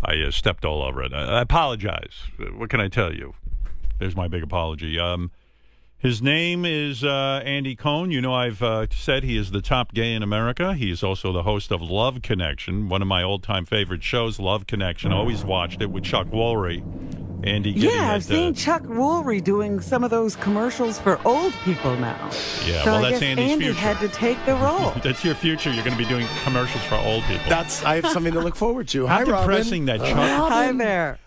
I stepped all over it. I apologize. What can I tell you? There's my big apology. His name is Andy Cohen. You know, I've said he is the top gay in America. He is also the host of Love Connection, one of my old-time favorite shows, Love Connection. Always watched it with Chuck Woolery. Andy, yeah, I've seen Chuck Woolery doing some of those commercials for old people now. Yeah, so well, I that's guess Andy's Andy future. had to take the role. That's your future. You're going to be doing commercials for old people. I have something to look forward to. How Hi, depressing Robin. that Chuck. Hi there.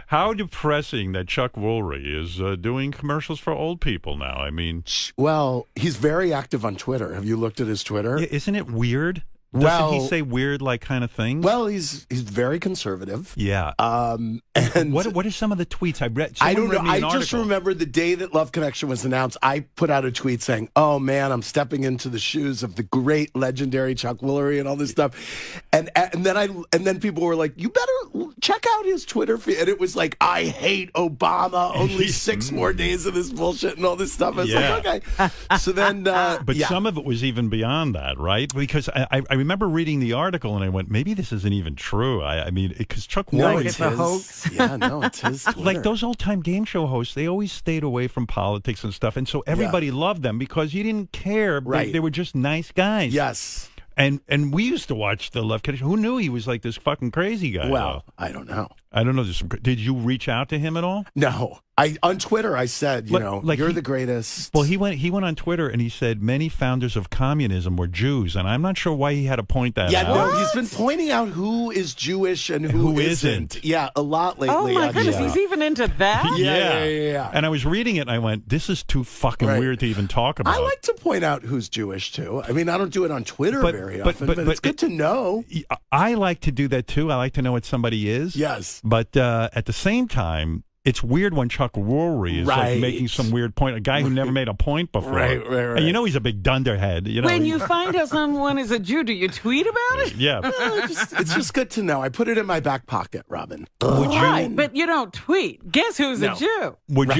How depressing that Chuck Woolery is doing commercials for old people now. I mean, Well, he's very active on Twitter. Have you looked at his Twitter? isn't it weird? Doesn't Well, he say weird like kind of things? Well, he's very conservative. Yeah. And what are some of the tweets I read? I don't know. Read me an I just article. remember the day that Love Connection was announced, I put out a tweet saying, "Oh man, I'm stepping into the shoes of the great, legendary Chuck Woolery and all this stuff." And then people were like, "You better check out his Twitter feed." And it was like, "I hate Obama. Only 6 more days of this bullshit and all this stuff." I was like, "Okay." So then, But some of it was even beyond that, right? Because I remember reading the article and I went, maybe this isn't even true. I mean, because Chuck no, Woolery, it's a his. hoax. Yeah, no, it's his Twitter. like those old-time game show hosts, they always stayed away from politics and stuff, and so everybody loved them because you didn't care. Right. They were just nice guys. Yes. And we used to watch the Love Connection. Who knew he was like this fucking crazy guy? Well, I don't know. I don't know. Did you reach out to him at all? No, on Twitter I said, you're the greatest. Well, he went on Twitter and he said many founders of communism were Jews, and I'm not sure why he had to point that out. No, he's been pointing out who is Jewish and who isn't. Yeah, a lot lately. Oh my goodness, he's even into that? Yeah. And I was reading it and I went, this is too fucking weird to even talk about. I like to point out who's Jewish too. I mean, I don't do it on Twitter very often, but it's good to know. I like to do that too. I like to know what somebody is. Yes. But at the same time, it's weird when Chuck Woolery is like making some weird point, a guy who never made a point before. Right. And you know he's a big dunderhead. You know, When you find out someone is a Jew, do you tweet about it? Yeah. It's just good to know. I put it in my back pocket, Robin. Right, but you don't tweet. Guess who's a Jew? Would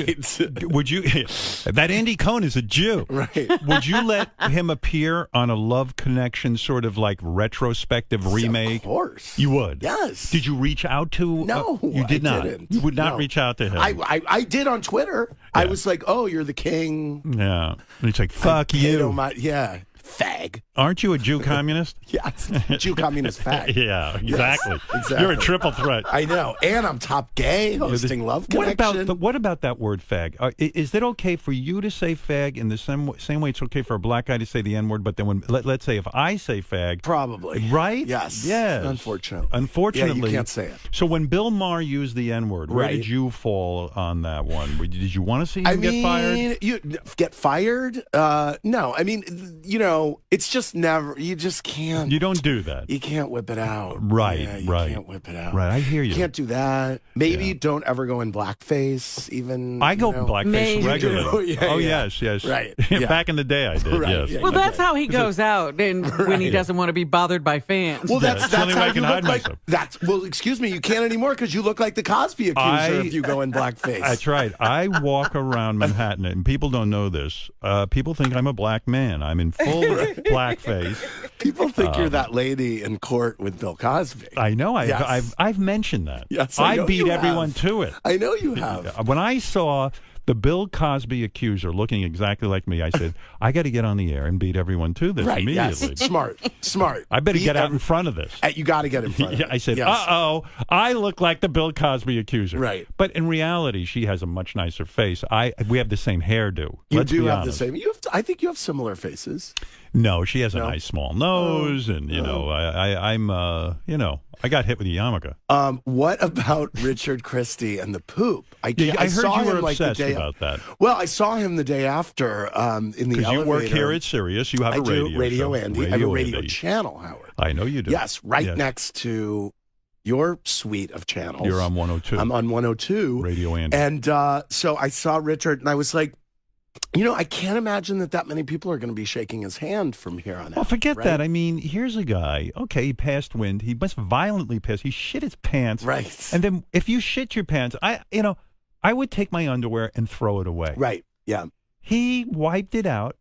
you that Andy Cohen is a Jew. Right. Would you let him appear on a Love Connection sort of like retrospective remake? Of course. You would? Yes. Did you reach out to No, you did I not. didn't. You would not No. reach out to him. I did on Twitter. I was like, "Oh, you're the king." Yeah. And he's like, fuck you. Yeah. Fag. Aren't you a Jew communist? Yes. Jew communist fag. Yeah, exactly. exactly. You're a triple threat. I know. And I'm top gay hosting Love Connection. What about that word fag? Is it okay for you to say fag in the same way it's okay for a black guy to say the N-word, but then when let's say if I say fag, Probably. right? Yes. Yes. Unfortunately. Yeah, you can't say it. So when Bill Maher used the N-word, where Right. did you fall on that one? Did you want to see him get fired? You get fired? No. I mean, it's just never. You just can't. You don't do that. You can't whip it out. Right, Yeah, you right. can't whip it out. Right, I hear you. You can't do that. Maybe don't ever go in blackface. Even I go blackface blackface Maybe. regularly. Yeah, oh yeah. yes. Right, yeah. Back in the day, I did. Right, Yes. yeah. Well, that's how he goes out and when he doesn't want to be bothered by fans. Well, that's the only way how I can you hide look like. myself. Well, excuse me, you can't anymore because you look like the Cosby accuser if you go in blackface. That's right. I walk around Manhattan, and people don't know this. People think I'm a black man. I'm in full blackface. People think you're that lady in court with Bill Cosby. I know. Yes. I've mentioned that. Yes, I know beat you everyone have. to it. I know you have. When I saw the Bill Cosby accuser looking exactly like me, I said, I got to get on the air and beat everyone to this Right, immediately. yes. Smart. I better Beat get out every- in front of this. You got to get in front of it. I said, Yes. uh-oh, I look like the Bill Cosby accuser. Right. But in reality, she has a much nicer face. We have the same hairdo. You Let's do be have honest. the same. I think you have similar faces. No, she has a No? nice small nose, and I'm I got hit with a yarmulke. What about Richard Christie and the poop? I heard saw you were him like the obsessed day about that. Well, I saw him the day after in the Because elevator. you work here at Sirius, you have I a radio do Radio show. Andy. I have a radio Andy. channel, Howard. I know you do. Yes, next to your suite of channels. You're on 102. I'm on 102. Radio Andy. And so I saw Richard, and I was like, I can't imagine that many people are going to be shaking his hand from here on out. Well, forget right? that. I mean, here's a guy. Okay, he passed wind. He must violently piss. He shit his pants. Right. And then if you shit your pants, I would take my underwear and throw it away. Right. Yeah. He wiped it out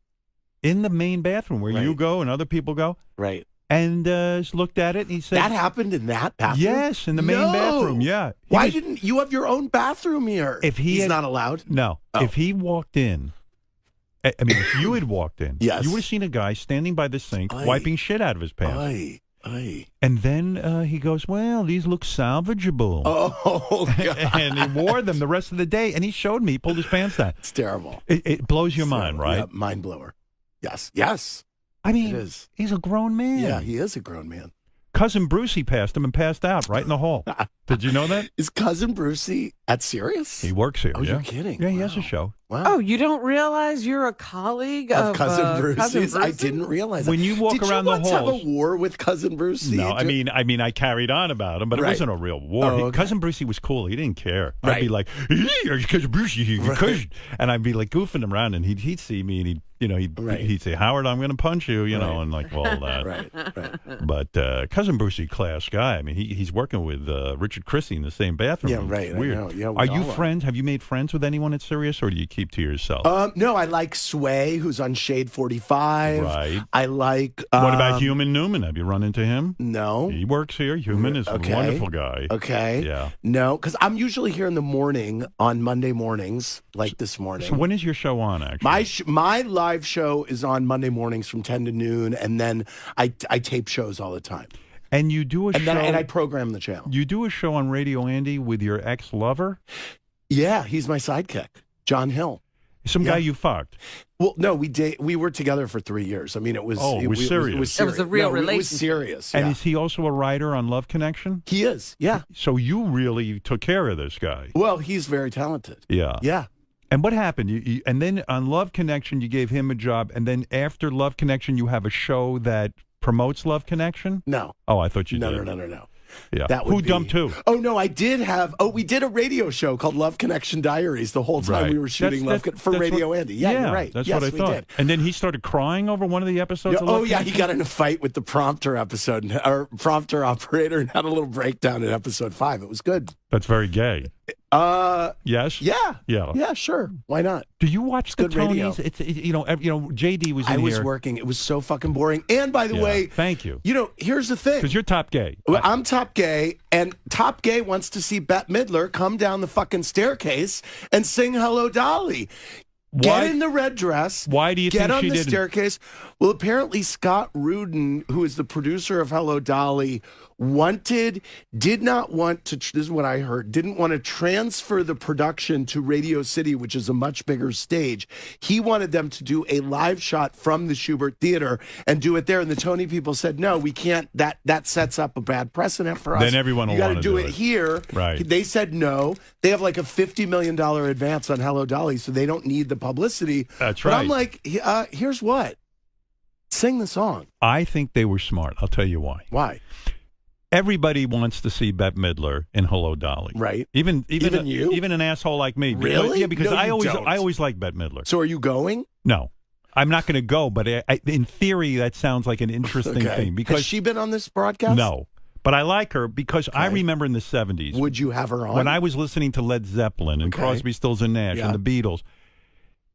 in the main bathroom where you Right. go and other people go. Right. and looked at it, and he said, That happened in that bathroom? yes, in the main bathroom, yeah. Why didn't you have your own bathroom here? If he's not allowed? No. Oh. If he walked in, I mean, if you had walked in, yes. you would have seen a guy standing by the sink wiping shit out of his pants. Aye. And then he goes, well, these look salvageable. Oh, God. And he wore them the rest of the day, and he showed me, he pulled his pants down. It's terrible. It blows your mind, right? Yeah, mind blower. Yes. I mean, it is. He's a grown man. Yeah, he is a grown man. Cousin Brucey passed him and passed out right in the hall. Did you know that? Is Cousin Brucey at Sirius? He works here. Oh, yeah. you're kidding. Yeah, he has a show. Wow. Oh, you don't realize you're a colleague of Cousin Brucey's? Cousin Brucey? I didn't realize that. When you walk around the halls. Did you once have a war with Cousin Brucey? No, I mean, I carried on about him, but it wasn't a real war. Oh, okay. Cousin Brucey was cool. He didn't care. Right. I'd be like, "Hey, Cousin Brucey," and I'd be like goofing him around, and he'd see me, and he'd say, "Howard, I'm going to punch you," and like all that. Right. But Cousin Brucey, class guy. I mean, he's working with Richard Christie in the same bathroom. Yeah, right. It's weird. I know. Yeah, are you friends? Have you made friends with anyone at Sirius, or do you keep to yourself? No, I like Sway, who's on Shade 45. Right. I like. What about Human Newman? Have you run into him? No. He works here. Human is a wonderful guy. Okay. Yeah. No, because I'm usually here in the morning on Monday mornings, like this morning. So when is your show on, actually? My live show is on Monday mornings from 10 to noon, and then I tape shows all the time. And you do a show. And I program the channel. You do a show on Radio Andy with your ex-lover? Yeah, he's my sidekick, John Hill. Some guy you fucked. Well, no, we were together for 3 years. I mean, it was serious. It was serious. It was a real relationship. It was serious. And yeah. is he also a writer on Love Connection? He is. Yeah. So you really took care of this guy. Well, he's very talented. Yeah. Yeah. And what happened? And then on Love Connection, you gave him a job, and then after Love Connection, you have a show that promotes Love Connection? No. Oh, I thought you did. No. Yeah. That would Who dumped who? Oh, no, I did have. Oh, we did a radio show called Love Connection Diaries the whole time we were shooting for Radio Andy. Yeah, you're right. That's yes, what I thought. We did. And then he started crying over one of the episodes. Of Love yeah, Connection? he got in a fight with the prompter prompter operator and had a little breakdown in episode 5. It was good. That's very gay. Yes. Yeah, sure. Why not? Do you watch the good radio. Tonys? It's JD was in I was here. working. It was so fucking boring. And by the way, thank you. Here's the thing. Because you're top gay. I'm top gay, and top gay wants to see Bette Midler come down the fucking staircase and sing "Hello, Dolly." Get in the red dress. Why do you think she didn't? Get on the staircase. Well, apparently Scott Rudin, who is the producer of Hello, Dolly, did not want to, this is what I heard, didn't want to transfer the production to Radio City, which is a much bigger stage. He wanted them to do a live shot from the Schubert Theater and do it there. And the Tony people said, no, we can't. That sets up a bad precedent for us. Then everyone will You got want to to do it here. Right. They said no. They have like a $50 million advance on Hello, Dolly, so they don't need the publicity. That's but right. I'm like, here's what. Sing the song. I think they were smart. I'll tell you why. Why? Everybody wants to see Bette Midler in Hello, Dolly. Right. Even you? Even an asshole like me. Really? Yeah, because No, I you don't. always like Bette Midler. So are you going? No. I'm not going to go, but in theory, that sounds like an interesting thing. Because has she been on this broadcast? No. But I like her because I remember in the 70s. Would you have her on? When I was listening to Led Zeppelin and Crosby, Stills and Nash and the Beatles,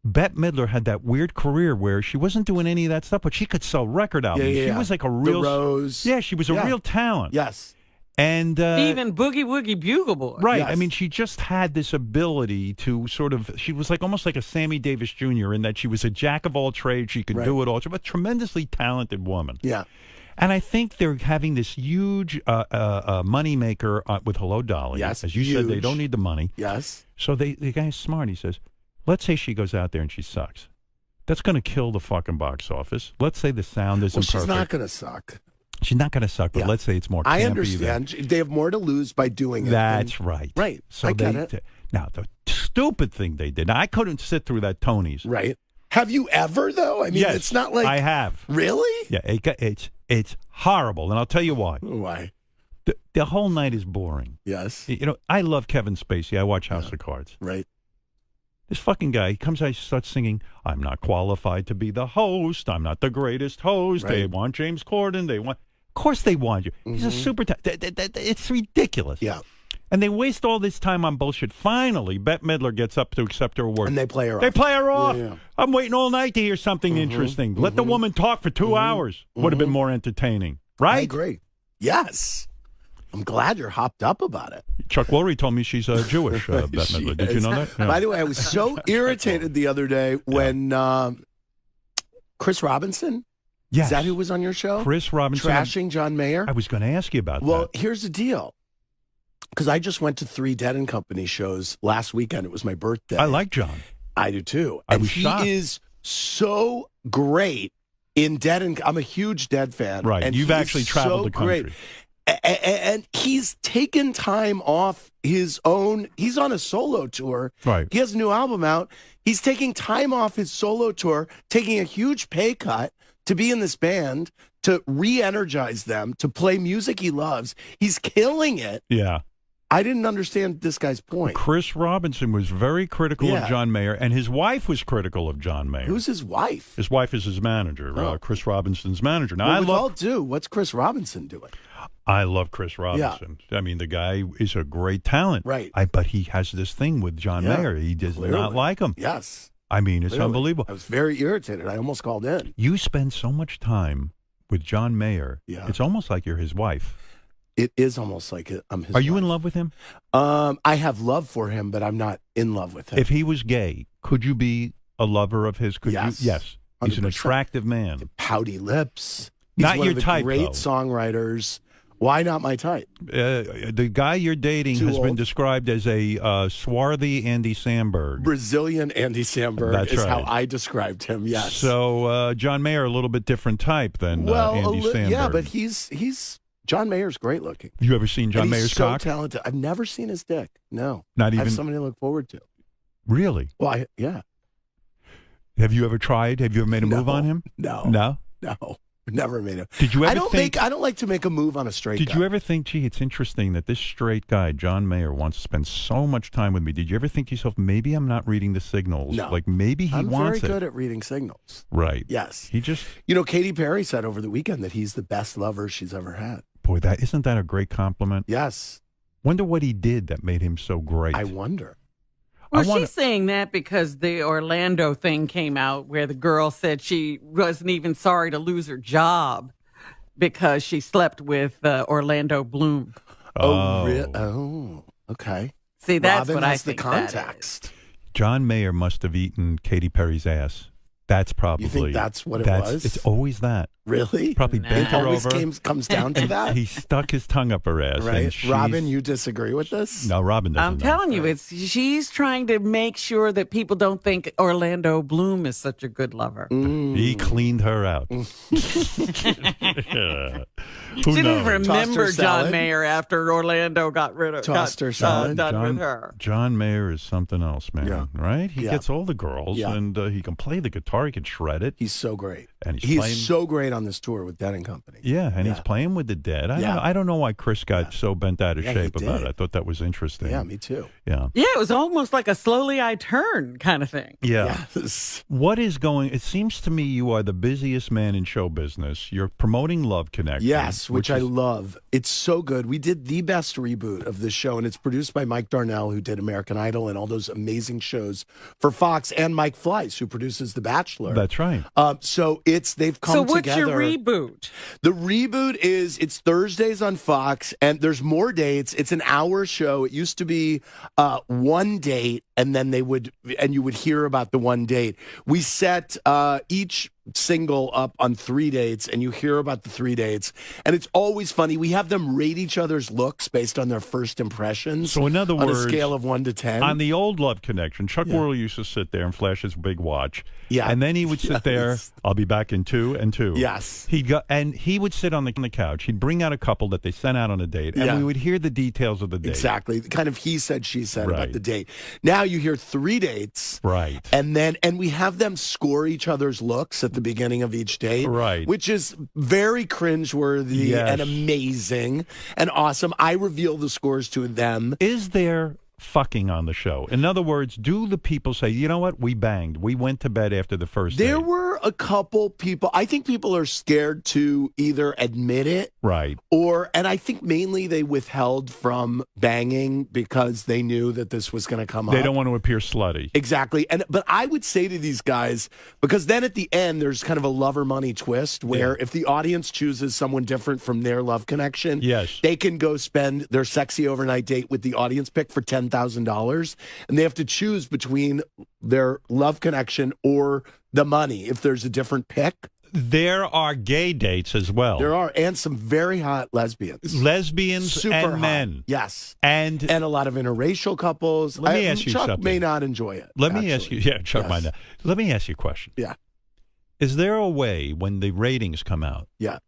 Bette Midler had that weird career where she wasn't doing any of that stuff, but she could sell record albums. Yeah. She was like a real... The Rose. Yeah, she was a real talent. Yes. And even Boogie Woogie Bugle Boy. Right. Yes. I mean, she just had this ability to sort of, she was like almost like a Sammy Davis Jr. in that she was a jack of all trades. She could do it all. She was a tremendously talented woman. Yeah. And I think they're having this huge money maker with Hello, Dolly. Yes. As you said, they don't need the money. Yes. So the guy's smart. He says, let's say she goes out there and she sucks. That's going to kill the fucking box office. Let's say the sound isn't perfect. She's not going to suck. She's not going to suck, but let's say it's more campy. I understand. They have more to lose by doing it. That's right. Right. So I get it. Now, the stupid thing they did, now, I couldn't sit through that Tony's. Right. Have you ever, though? I mean, yes, it's not like... I have. Really? Yeah, it's horrible, and I'll tell you why. Why? The whole night is boring. Yes. You know, I love Kevin Spacey. I watch House of Cards. Right. This fucking guy, he comes out, he starts singing, I'm not qualified to be the host. I'm not the greatest host. Right. They want James Corden. Of course they want you. He's a super... It's ridiculous. Yeah. And they waste all this time on bullshit. Finally, Bette Midler gets up to accept her award. And they play her off. They play her off. Yeah. I'm waiting all night to hear something interesting. Let the woman talk for 2 hours. Would have been more entertaining. right? I agree. Yes. I'm glad you're hopped up about it. Chuck Woolery told me she's Jewish, Bette Midler. Did you know that? Yeah. By the way, I was so irritated the other day when Chris Robinson, Yes. is that who was on your show? Chris Robinson. Trashing John Mayer? I was going to ask you about that. Well, here's the deal. Because I just went to 3 Dead and Company shows last weekend. It was my birthday. I like John. I do too. I And was shocked. he is so great in Dead and I'm a huge Dead fan. Right. And You've he is actually traveled so the country. great. And he's taken time off his own. He's on a solo tour. Right. He has a new album out. He's taking time off his solo tour, taking a huge pay cut to be in this band, to re-energize them, to play music he loves. He's killing it. Yeah. I didn't understand this guy's point. Chris Robinson was very critical of John Mayer, and his wife was critical of John Mayer. Who's his wife? His wife is his manager, Chris Robinson's manager. Now, Well, with all due, what's Chris Robinson doing? I love Chris Robinson. I mean, the guy is a great talent. Right. But he has this thing with John Mayer. He does not like him. Yes. I mean, it's Clearly. Unbelievable. I was very irritated. I almost called in. You spend so much time with John Mayer. Yeah. It's almost like you're his wife. It is almost like I'm his Are you wife. in love with him? I have love for him, but I'm not in love with him. If he was gay, could you be a lover of his? Could Yes. you? Yes. He's an 100%. attractive man. Pouty lips. He's Not one your of the type, great though. songwriters. Why not my type? The guy you're dating Too has been old. described as a swarthy Andy Samberg. Brazilian Andy Samberg That's is right. how I described him. Yes. So John Mayer, a little bit different type than Andy Samberg. yeah, but he's John Mayer's great looking. You ever seen John And Mayer's he's so cock? talented. I've never seen his dick. No, Not I even have something to look forward to. really. Well, yeah. Have you ever tried? Have you ever made a move No. on him? No, No. never made it. Did you ever I don't think? I don't like to make a move on a straight Did guy. you ever think, gee, it's interesting that this straight guy, John Mayer, wants to spend so much time with me? Did you ever think to yourself, maybe I'm not reading the signals? No. Like maybe he I'm wants very it. good at reading signals. Right. Yes. He just, You know, Katy Perry said over the weekend that he's the best lover she's ever had. boy, that isn't that a great compliment? Yes. Wonder what he did that made him so great. I wonder. Well, wanna- she's saying that because the Orlando thing came out where the girl said she wasn't even sorry to lose her job because she slept with Orlando Bloom. Oh, okay. See, that's Robin what has I think the context. John Mayer must have eaten Katy Perry's ass. That's probably. You think that's what it was? It's always that. Really? Probably Nah. bent It her always over. comes down to that, He stuck his tongue up her ass. and right? she's- Robin, you disagree with this? No, Robin doesn't. I'm know. telling you, she's trying to make sure that people don't think Orlando Bloom is such a good lover. He cleaned her out. Yeah. Who She didn't knows? remember Tossed her John salad? Mayer after Orlando got rid of Tossed got, her salad? done with her. John Mayer is something else, man. Yeah. Right? He Yeah. gets all the girls, Yeah. and he can play the guitar. He can shred it, He's so great. and he's He's playing. so great on this tour with Dead and Company. Yeah, and he's Yeah. playing with the Dead. Yeah. I don't know why Chris got so bent out of Yeah, he shape about did. it. I thought that was interesting. Yeah, me too. Yeah. Yeah, it was almost like a slowly I turn kind of thing. Yeah. Yes. What is going? It seems to me you are the busiest man in show business. You're promoting Love Connection. Yes, which I is- love. It's so good. We did the best reboot of this show, and it's produced by Mike Darnell, who did American Idol and all those amazing shows for Fox, and Mike Fleiss, who produces The Bachelor. That's right. So they've come So what's together. your reboot? The reboot is it's Thursdays on Fox, and there's more dates. It's an hour show. It used to be one date, and then you would hear about the one date. We set each single up on 3 dates, and you hear about the 3 dates, and it's always funny. We have them rate each other's looks based on their first impressions. So in other on words, a scale of 1 to 10. On the old Love Connection, Chuck Yeah. Worrell used to sit there and flash his big watch. Yeah. And then he would sit there, Yes. I'll be back in 2 and 2. Yes. And he would sit on the couch. He'd bring out a couple that they sent out on a date, and Yeah. we would hear the details of the date. Exactly. Kind of he said, she said Right. about the date. Now you hear 3 dates. Right. And we have them score each other's looks at the beginning of each date. Right. Which is very cringeworthy Yes. and amazing and awesome. I reveal the scores to them. Is there fucking on the show? In other words, do the people say, you know what, we banged, we went to bed after the first There date? were a couple people. I think people are scared to either admit it, Right. and I think mainly they withheld from banging because they knew that this was going to come up. They don't want to appear slutty. Exactly. But I would say to these guys, because then at the end, there's kind of a love or money twist where if the audience chooses someone different from their love connection, Yes. they can go spend their sexy overnight date with the audience pick for $10,000. And they have to choose between their love connection or the money if there's a different pick. There are gay dates as well. There are, and some very hot lesbians. Lesbians Super and hot. men. Yes. And a lot of interracial couples. Let me ask you Chuck something. may not enjoy it. let me ask you, Chuck Yes. might not. Let me ask you a question. Yeah. Is there a way when the ratings come out, Yeah.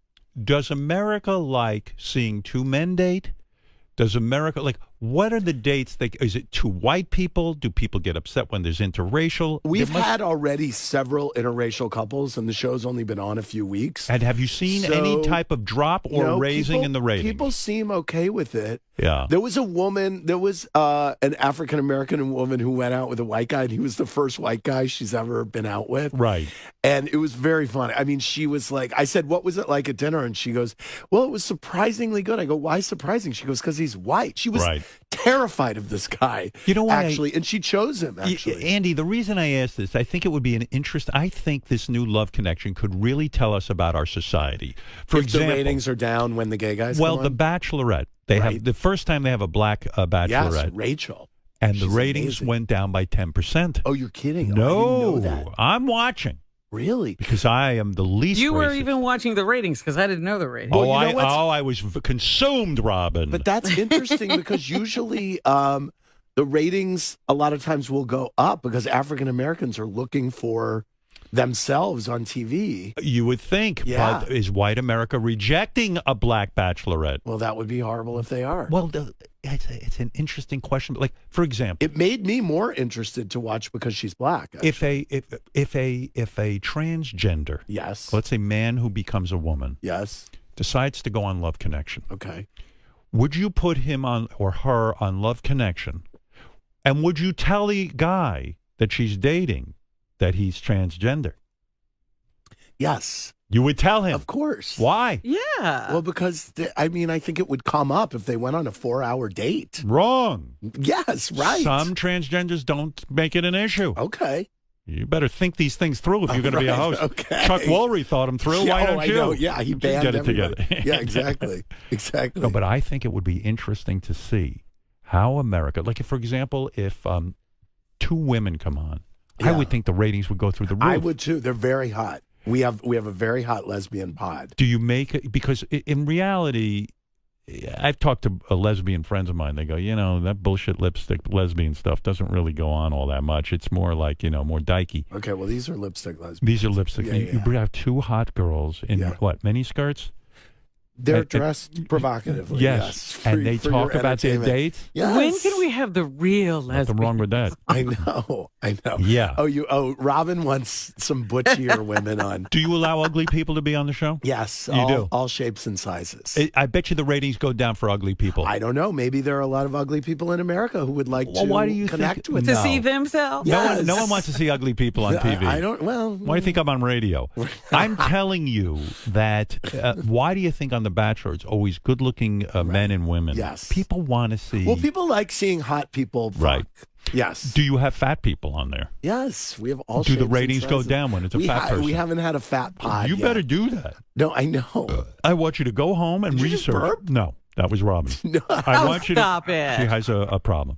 does America like seeing two men date? Does America like what are the dates? Is it two white people? Do people get upset when there's interracial? We've had already several interracial couples, and the show's only been on a few weeks. And have you seen any type of drop or raising in the ratings? People seem okay with it. Yeah. There was an African-American woman who went out with a white guy, and he was the first white guy she's ever been out with. Right. And it was very funny. I mean, she was like, I said, what was it like at dinner? And she goes, well, it was surprisingly good. I go, why surprising? She goes, because he's white. She was terrified of this guy. You know why? Actually, and she chose him, actually. Andy, the reason I asked this, I think it would be an interest. I think this new love connection could really tell us about our society. For if example, the ratings are down when the gay guys well, come on. The Bachelorette, they have the first time they have a black Bachelorette. Yes, Rachel. And She's the ratings amazing. went down by 10%. Oh, you're kidding? No, I didn't know that. I'm watching. Really? Because I am the least You were racist. even watching the ratings because I didn't know the ratings. Well, you know what's- I was consumed, Robin. But that's interesting because usually the ratings a lot of times will go up because African Americans are looking for themselves on TV. You would think, Yeah. but is white America rejecting a black Bachelorette? Well, that would be horrible if they are. Well, it's an interesting question. But like, for example, It made me more interested to watch because she's black. if a transgender, Yes. let's say man who becomes a woman, Yes. decides to go on Love Connection, Okay. would you put him on or her on Love Connection, and would you tell the guy that she's dating that he's transgender? Yes. You would tell him. Of course. Why? Yeah. Well, because I think it would come up if they went on a 4-hour date. Wrong. Yes, right. Some transgenders don't make it an issue. Okay. You better think these things through if you're going to be a Right, host. okay. Chuck Woolery thought them through. Why Yeah, don't I you? know. Yeah, he Just banned get it everybody. together. Yeah, exactly. Exactly. No, but I think it would be interesting to see how America, like if, for example, if two women come on, I Yeah. would think the ratings would go through the roof. I would too. They're very hot. We have a very hot lesbian pod. Do you make it? Because in reality, I've talked to lesbian friends of mine. They go, that bullshit lipstick lesbian stuff doesn't really go on all that much. It's more like, more dykey. Okay, well, these are lipstick lesbians. These are lipstick. Yeah, You have two hot girls in what, mini skirts? They're dressed provocatively. Yes. For- And they for talk your about their entertainment. dates? Yes. When can we have the real lesbian? Nothing wrong with that. I know. Yeah. Robin wants some butchier women on. Do you allow ugly people to be on the show? Yes, You do? all shapes and sizes. I bet you the ratings go down for ugly people. I don't know. Maybe there are a lot of ugly people in America who would like Well, to why do you connect think- with To them. see themselves? Yes. No one wants to see ugly people on TV. I don't. Well, Why do you think I'm on radio? I'm telling you that. Why do you think on The Bachelor it's always good-looking men and women? Yes. People want to see. Well, people like seeing hot people. Fuck. Right. Yes. Do you have fat people on there? Yes. We have all. Do the shapes and ratings go sizes. down when it's a we fat person? We haven't had a fat pod. You yet. better do that. No, I know. I want you to go home and Did you just research. burp? No, that was Robin. No. I want you to. Stop it. She has a problem.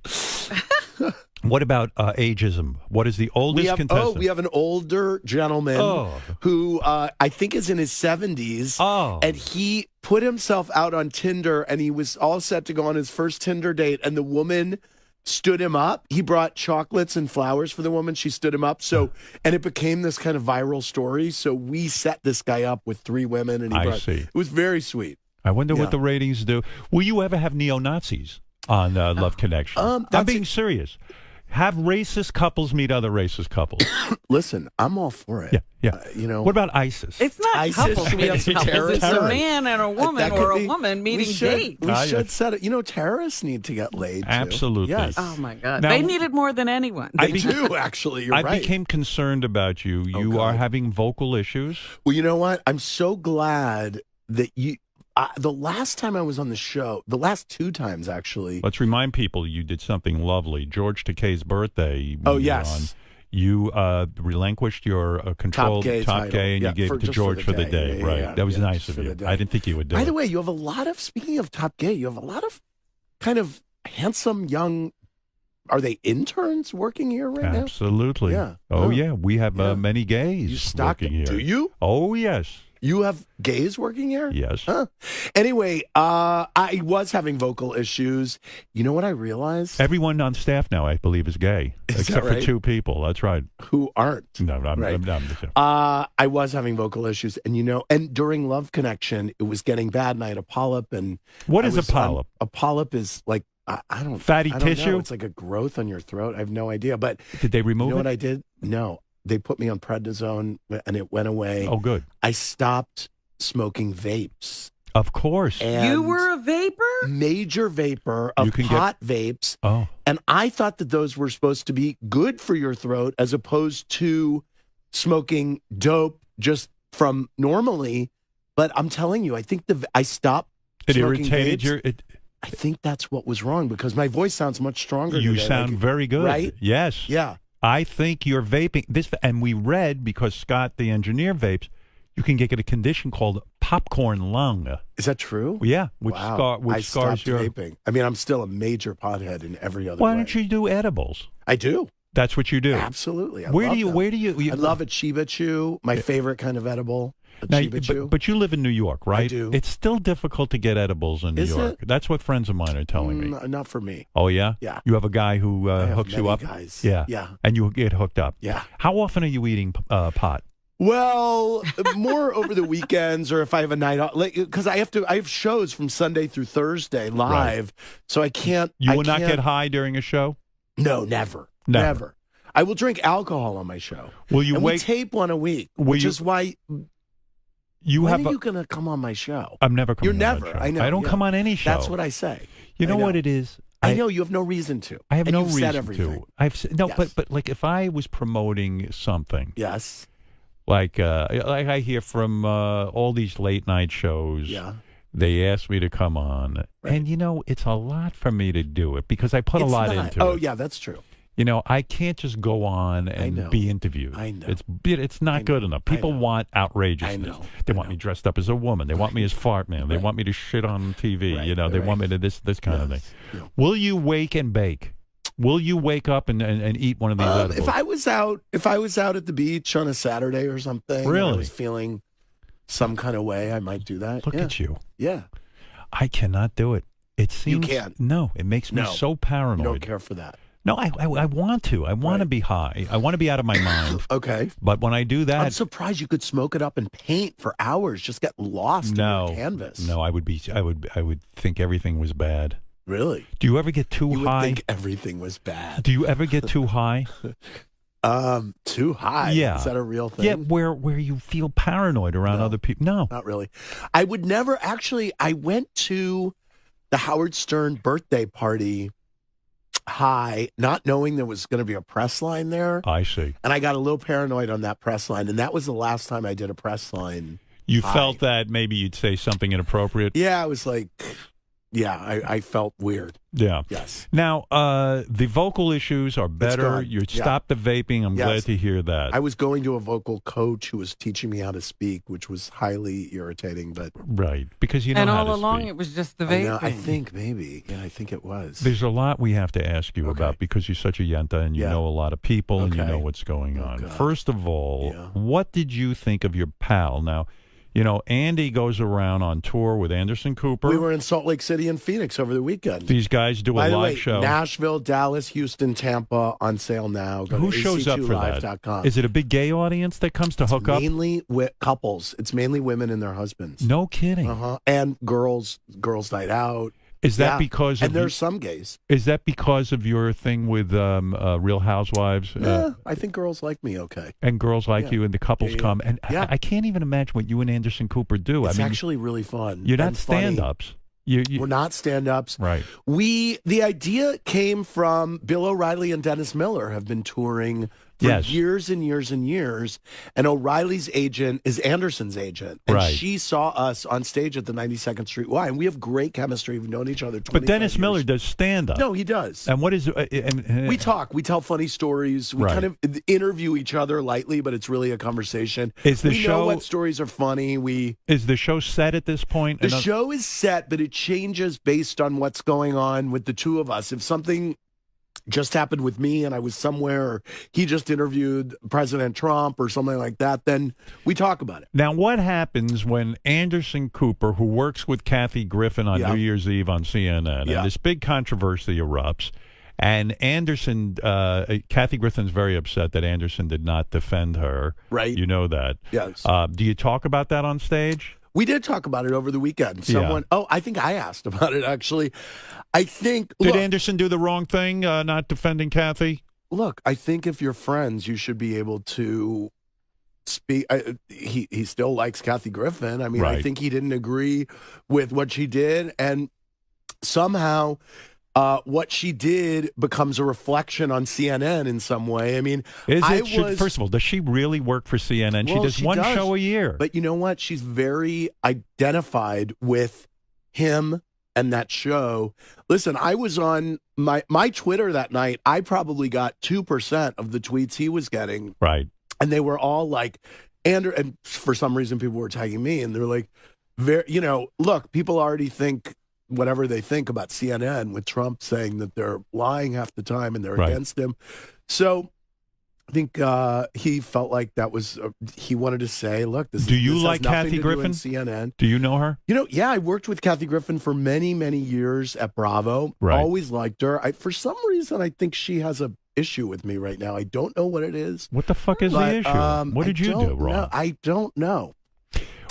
What about ageism? What is the oldest contestant? we have an older gentleman who I think is in his 70s. Oh. And he put himself out on Tinder, and he was all set to go on his first Tinder date, and the woman stood him up. He brought chocolates and flowers for the woman. She stood him up. So, and it became this kind of viral story. So we set this guy up with 3 women, and I see. It was very sweet. I wonder Yeah. what the ratings do. Will you ever have neo-Nazis on Love Connection? I'm that's being serious. Have racist couples meet other racist couples. Listen, I'm all for it. Yeah, yeah. You know, What about ISIS? It's not ISIS couples meeting is couples. It's a terrorist. man and a woman, That or could a be- woman meeting dates. We Ah, should yes. set it. You know, terrorists need to get laid. Too. Absolutely. Yes. Oh my God, Now- they need it more than anyone. They do, actually. You're I right. became concerned about you. You God. are having vocal issues. Well, you know what? I'm so glad that you. The last time I was on the show, the last 2 times actually. Let's remind people you did something lovely. George Takei's birthday. Oh, when you were yes. on, you relinquished your control Top top title. gay, and Yeah, you gave it to just George for the day. Yeah, right. yeah, That was yeah, nice just of for you. the day. I didn't think you would do By it. the way, you have a lot of. Speaking of Top Gay, you have a lot of kind of handsome young. Are they interns working here right now? Absolutely. Yeah. Oh, Huh. yeah. We have Yeah. many gays You stock working it. here. Do you? Oh, yes. You have gays working here? Yes. Huh. Anyway, I was having vocal issues. You know what I realized? Everyone on staff now, I believe, is gay, Is except that for right? 2 people. That's right. Who aren't? No, I'm Right. I was having vocal issues, and and during Love Connection, it was getting bad, and I had a polyp. And What I is a was on- polyp? A polyp is like I don't Fatty I don't tissue? know. It's like a growth on your throat. I have no idea. But Did they remove you know it? what I did? No, they put me on prednisone, and it went away. Oh, good. I stopped smoking vapes. Of course. And You were a vapor? major vapor You of can get- pot vapes. Oh, And I thought that those were supposed to be good for your throat as opposed to smoking dope just from normally. But I'm telling you, I think I stopped it smoking irritated vapes. your. I think that's what was wrong because my voice sounds much stronger You today. sound Like, very good. right? Yes. Yeah. I think you're vaping this, and we read because Scott, the engineer, vapes. You can get a condition called popcorn lung. Is that true? Yeah, which Wow. I scars stopped your. vaping. I mean, I'm still a major pothead in every other Why way. don't you do edibles? I do. That's what you do. Absolutely. I Where love do you? them. Where do you? I love a Chiba Chew, my favorite kind of edible. A Now, Chiba Chew. but you live in New York, right? do. It's still difficult to get edibles in New Is York. it? That's what friends of mine are telling me. Not for me. Oh yeah. Yeah. You have a guy who I have hooks you many up. guys. Yeah. Yeah. And you get hooked up. Yeah. How often are you eating pot? Well, more over the weekends or if I have a night off, because I have shows from Sunday through Thursday live, so I can't. You I will not can't- get high during a show. No, never, Never. never. I will drink alcohol on my show. Will you and we wait? tape one a week, Will which you- is why. You when have. are you going to come on my show? I'm never coming. You're on that never. show. I know. I don't yeah. come on any show. That's what I say. You know I know. what it is. I know you have no reason to. I have and no you've reason said everything. to. No, Yes. but like if I was promoting something, Yes. like I hear from all these late night shows. Yeah. They asked me to come on, Right. and it's a lot for me to do it because I put It's a lot not. into Oh it. yeah, that's true. I can't just go on know. and be interviewed. I know. It's not good enough. I People know. want outrageousness. I know. They I want know. me dressed up as a woman. They want me as fart man. They Right. want me to shit on TV. Right, They right. want me to this kind of thing. Yes. Yeah. Will you wake and bake? Will you wake up and eat one of these edibles? If I was out at the beach on a Saturday or something, and Really? I was feeling some kind of way, I might do that. Look yeah. at you. Yeah, I cannot do it. It seems can't? No, it makes me No. so you paranoid. don't care for that. No, I want to. I want to Right. be high. I want to be out of my mind. Okay, But when I do I'm that, surprised you could smoke it up and paint for hours, just get lost in no your canvas. No, I would think everything was bad. Really, Do you ever get too you would high? think everything was bad. Do you ever get too high? Too high. Yeah. Is that a real thing? Yeah, where you feel paranoid around No. other people. No. Not really. I would never actually. I went to the Howard Stern birthday party high, not knowing there was going to be a press line there. I see. And I got a little paranoid on that press line. And that was the last time I did a press line. You High. felt that maybe you'd say something inappropriate. Yeah, I was like, yeah, I felt weird. Yeah. Yes. Now, the vocal issues are better. gone. You Yeah. stopped the vaping. I'm Yes. glad to hear that. I was going to a vocal coach who was teaching me how to speak, which was highly irritating. But Right, because you know and how all to along, speak. it was just the I, vaping. know, I think maybe. Yeah, I think it was. There's a lot we have to ask you Okay. about because you're such a yenta and you Yeah. know a lot of people and you Okay. know what's going Oh, on. God. First of all, Yeah. what did you think of your pal? Now, Andy goes around on tour with Anderson Cooper. We were in Salt Lake City and Phoenix over the weekend. These guys do a By the live way, show. Nashville, Dallas, Houston, Tampa on sale now. Go Who to shows up for that? ac2live.com. Is it a big gay audience that comes to hook up? Mainly couples. It's mainly women and their husbands. No kidding. And girls night out. Is that because and of there's some gays. Is that because of your thing with Real Housewives? Yeah, I think girls like me okay. And girls like you, and the couples come. And I can't even imagine what you and Anderson Cooper do. It's I mean, actually really fun. You're not stand-ups. We're not stand-ups. Right. The idea came from Bill O'Reilly and Dennis Miller have been touring for years and years and years. And O'Reilly's agent is Anderson's agent. And she saw us on stage at the 92nd Street Y. And we have great chemistry. We've known each other 25 But Dennis years. Miller does stand-up. No, he does. And what is... we talk. We tell funny stories. We kind of interview each other lightly, but it's really a conversation. We know what stories are funny. Is the show set at this point? The show is set, but it changes based on what's going on with the two of us. If something just happened with me and I was somewhere, or he just interviewed President Trump or something like that, then we talk about it. Now, what happens when Anderson Cooper, who works with Kathy Griffin on New Year's Eve on CNN, and this big controversy erupts, and Anderson, Kathy Griffin's very upset that Anderson did not defend her. Right. You know that. Yes. Do you talk about that on stage? We did talk about it over the weekend. I think I asked about it, actually. Did Anderson do the wrong thing, not defending Kathy? Look, I think if you're friends, you should be able to speak. He still likes Kathy Griffin. I mean, I think he didn't agree with what she did. And somehow what she did becomes a reflection on CNN in some way. I mean, first of all, does she really work for CNN? Well, she does one show a year. But you know what? She's very identified with him and that show. Listen, I was on my Twitter that night. I probably got 2% of the tweets he was getting. Right. And they were all like, and for some reason people were tagging me, and they're like, look, people already think whatever they think about CNN with Trump saying that they're lying half the time and they're against him. So I think he felt like that was, he wanted to say, look, this like Kathy Griffin? CNN. Do you know her? I worked with Kathy Griffin for many, many years at Bravo. Right. Always liked her. For some reison, I think she has a issue with me right now. I don't know what it is. What the fuck is the issue? What did you do wrong? I don't know.